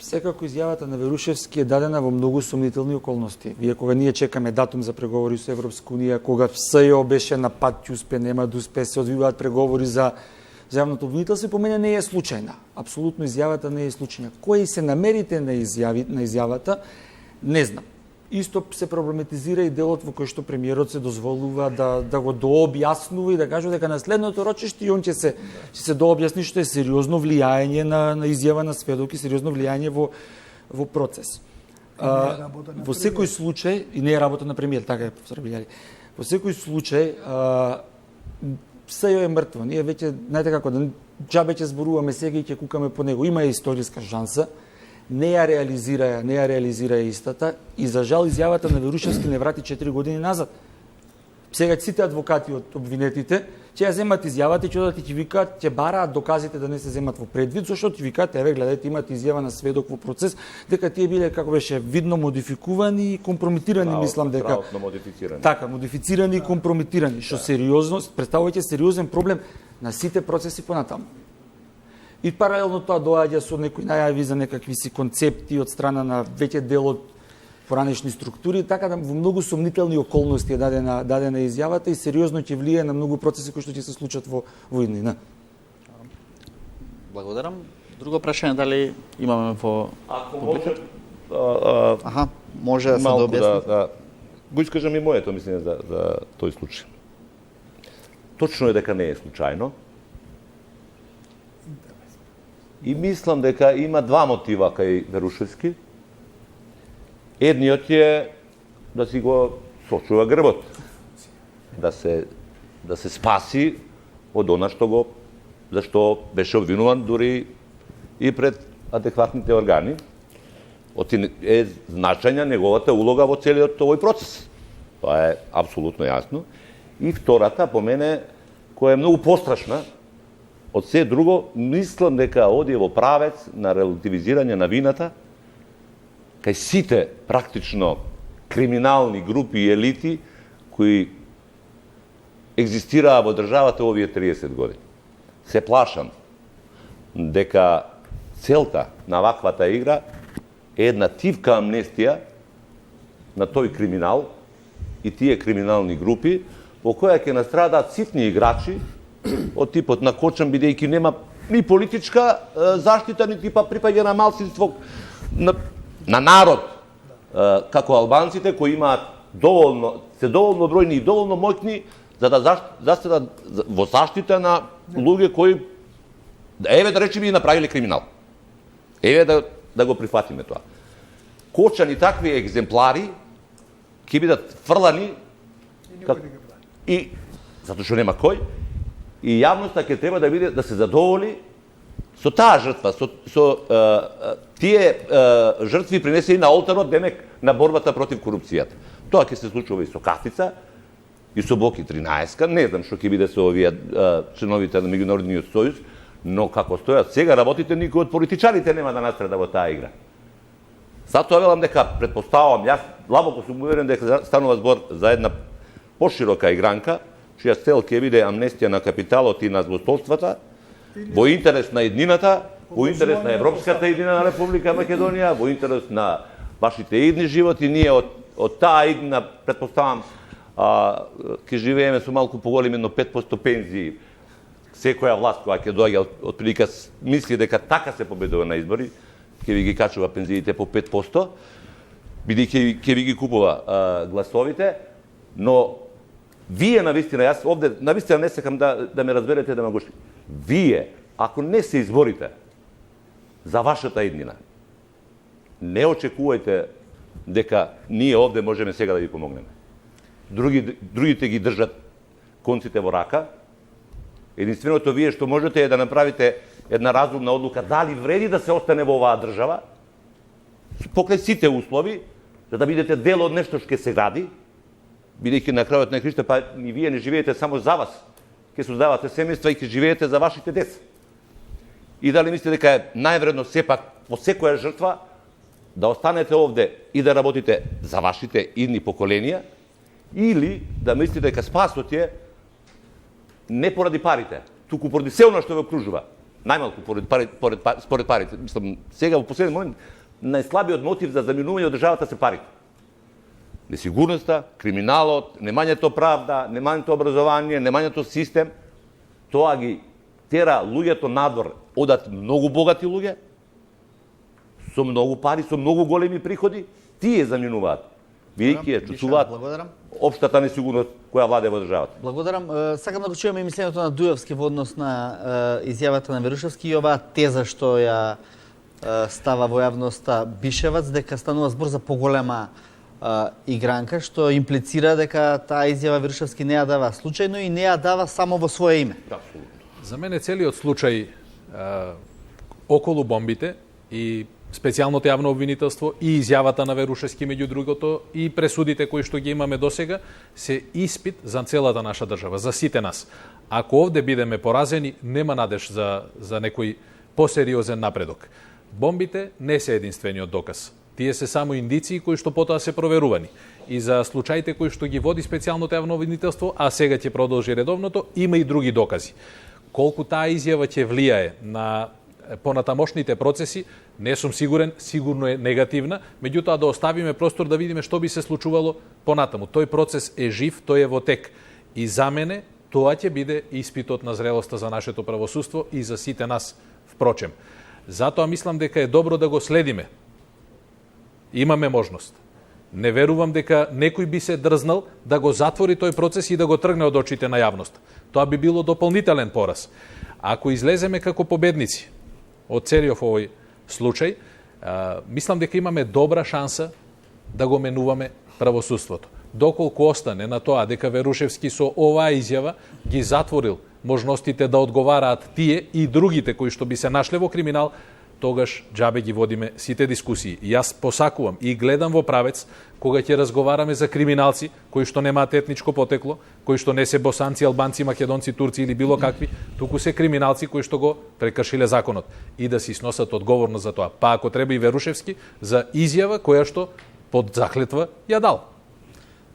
Секако изјавата на Верушевски е дадена во многу сомнителни околности. Вие кога ние чекаме датум за преговори со Европска унија, кога СЈО беше на пат ќе успе, нема да успе, се одвиваат преговори за јавното обвинителство, по мене не е случајна. Апсолутно изјавата не е случајна. Кои се намерите на изјавата, не знам. Исто се проблематизира и делот во кој што премиерот се дозволува да го дообјаснува и да каже дека на следното рочиште и он ќе се дообјасни што е сериозно влијање на изјава на сведоки, сериозно влијање во процес. Во секој случај, и не е работа на премиер, така е професор Билјани, во секој случај СЈО е мртво. Ние веќе, знаете како, џабе ќе зборуваме сега и ќе кукаме по него. Има историска шанса, не ја реализира истата и за жал изјавата на Верушевски не врати 4 години назад. Сега сите адвокати од обвинетите ќе ја земат изјавата и ќе одат и ќе викаат, ќе бараат доказите да не се земат во предвид, зашто ќе викаат, еве гледате, имате изјава на сведок во процес дека тие биле, како беше, видно модификувани и компрометирани, мислам дека. Така, модифицирани и компрометирани, што сериозно претставувајќи сериозен проблем на сите процеси понатаму. И паралелно тоа доаѓа со некои најави за некакви си концепти од страна на веќе дел од поранешни структури, така да во многу сомнителни околности е дадена изјавата и сериозно ќе влијае на многу процеси кои што ќе се случат во иднина. Благодарам. Друго прашање дали имаме во Ако може може да се објасни. го искажам и моето мислење за тој случај. Точно е дека не е случајно. И мислам дека има два мотива кај Верушевски. Едниот е да си го сочува грбот, да се спаси од она зашто беше обвинуван дури и пред адекватните органи. Е значајна неговата улога во целиот овој процес. Тоа е апсолутно јасно. И втората, по мене, која е многу пострашна од се друго, мислам дека оди во правец на релативизирање на вината кај сите практично криминални групи и елити кои екзистираа во државата овие 30 години. Се плашам дека целта на ваквата игра е една тивка амнестија на тој криминал и тие криминални групи во која ќе настрадаат ситни играчи од типот на Кочан, бидејќи нема ни политичка заштита, ни типа припаѓа на малцинство, на народ, како албанците, кои имаат доволно бројни и доволно моќни за да заседат во заштита на луѓе кои, еве да речеме, и направиле криминал. Еве да го прифатиме тоа. Кочан и такви екземплари ќе бидат фрлани и затоа што нема кој, и јавноста ќе треба да биде да се задоволи со таа жртва, со тие жртви принесени на олтарот, демек, на борбата против корупцијата. Тоа ќе се случува и со Кафица, и со Боки 13-ка, не знам што ќе биде со овие членовите на Меѓународниот сојуз, но како стојат сега работите, никој од политичарите нема да настреда во таа игра. Затоа велам дека, предпоставувам, јас длабоко сум уверен дека станува збор за една поширока игранка, чија цел ќе биде амнестија на капиталот и на злостолствата, во интерес на еднината, во интерес на Европската еднина на Република Македонија, во интерес на вашите идни животи. Ние од таа иднина, предпоставам, ќе живееме со малку поголеми, но 5% пензии. Секоја власт која ќе доаѓа од прилика мисли дека така се победува на избори, ќе ви ги качува пензиите по 5%, бидејќи ќе ви ги купува гласовите, но вие навистина, јас овде навистина не сакам да ме разберете да ме гошли. Вие, ако не се изборите за вашата иднина, не очекувајте дека ние овде можеме сега да ви помогнеме. Другите ги држат конците во рака. Единственото вие што можете е да направите една разумна одлука дали вреди да се остане во оваа држава, покрај сите услови, за да бидете дел од нешто што ќе се гради, бидејќи на крајот на кришта, па и вие не живеете само за вас, ќе создавате семејства и ќе живеете за вашите деца. И дали мислите дека е највредно сепак по секоја жртва да останете овде и да работите за вашите идни поколенија, или да мислите дека спасот е не поради парите, туку поради се она што ве окружува. Најмалку според парите. Мислам, сега во последен момент најслабиот мотив за заминување од државата се парите. Несигурноста, криминалот, немањето правда, немањето образование, немањето систем, тоа ги тера луѓето надвор. Одат многу богати луѓе, со многу пари, со многу големи приходи, тие заминуваат. Бидејќи ја чувствуваат општата несигурност која владе во државата. Благодарам. Сакам да го чујам и мислењето на Дујовски во однос на изјавата на Верушевски и оваа теза што ја става во јавноста Бишевац, дека станува збор за поголема игранка, што имплицира дека таа изјава Верушевски не ја дава случајно и не ја дава само во свое име. За мене целиот случај околу бомбите и специјалното јавно обвинителство и изјавата на Верушевски меѓу другото и пресудите кои што ги имаме досега се испит за целата наша држава, за сите нас. Ако овде бидеме поразени, нема надеж за некој посериозен напредок. Бомбите не се единствениот доказ. Тие се само индиции кои што потоа се проверувани. И за случаите кои што ги води специјалното јавно обвинителство, а сега ќе продолжи редовното, има и други докази. Колку таа изјава ќе влијае на понатамошните процеси, не сум сигурен, сигурно е негативна, меѓутоа да оставиме простор да видиме што би се случувало понатаму. Тој процес е жив, тој е во тек. И за мене тоа ќе биде испитот на зрелоста за нашето правосудство и за сите нас, впрочем. Затоа мислам дека е добро да го следиме. Имаме можност. Не верувам дека некој би се дрзнал да го затвори тој процес и да го тргне од очите на јавност. Тоа би било дополнителен пораз. Ако излеземе како победници од целиот овој случај, мислам дека имаме добра шанса да го менуваме правосудството. Доколку остане на тоа дека Верушевски со оваа изјава ги затворил можностите да одговараат тие и другите кои што би се нашле во криминал, тогаш џабе ги водиме сите дискусии. Јас посакувам и гледам во правец кога ќе разговараме за криминалци кои што немаат етничко потекло, кои што не се босанци, албанци, македонци, турци или било какви, туку се криминалци кои што го прекршиле законот и да си сносат одговорност за тоа. Па ако треба и Верушевски за изјава која што под заклетва ја дал.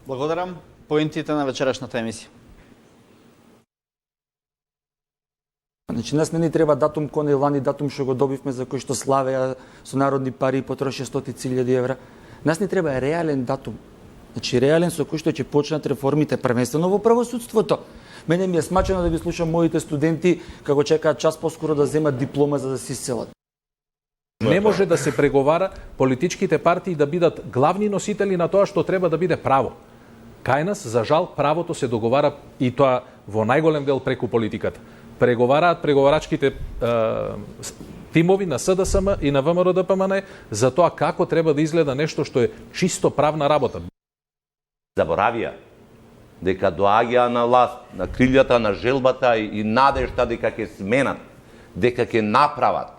Благодарам. Поинтите на вечерашната емисија. Значи, нас не ни треба датум кој лани датум што го добивме за кој што славеа со народни пари и потроши 100.000 евра. Нас ни треба реален датум. Значи, реален со кој што ќе почнат реформите првенствено во правосудството. Мене ми е смачено да ги слушам моите студенти како чекаат час поскоро да земат диплома за да се исцелат. Не може да се преговара политичките партии да бидат главни носители на тоа што треба да биде право. Кај нас, за жал, правото се договара и тоа во најголем дел преку политиката. Преговараат преговарачките тимови на СДСМ и на ВМРО-ДПМН за тоа како треба да изгледа нешто што е чисто правна работа. Заборавија дека доаѓаа на власт на крилјата на желбата и надежта дека ќе сменат, дека ќе направат,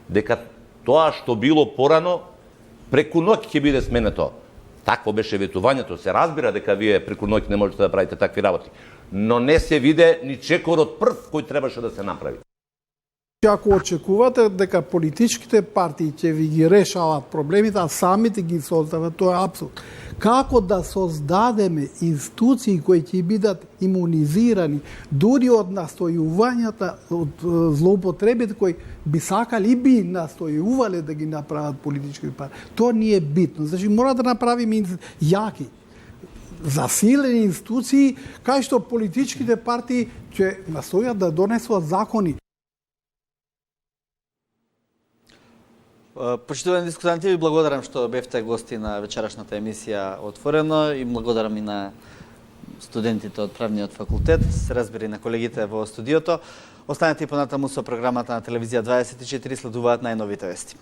дека тоа што било порано преку ноќ ќе биде сменето. Такво беше ветувањето. Се разбира дека вие преку ноќ не можете да правите такви работи, но не се виде ни чекорот прв кој требаше да се направи. Ако очекувате дека политичките партии ќе ви ги решават проблемите, а самите ги создават, тоа е апсурд. Како да создадеме институции кои ќе бидат имунизирани дури од настојувањата, од злоупотребите кои би сакали и би настојувале да ги направат политички партии. Тоа не е битно. Значи, мора да направиме јаки, засилени институции, кај што политичките партии ќе настојат да донесуваат закони. Почитувани дискутанти, ви благодарам што бевте гости на вечерашната емисија Отворено и благодарам и на студентите од Правниот факултет, се разбери на колегите во студиото. Останете и понатаму со програмата на телевизија 24, следуваат најновите вести.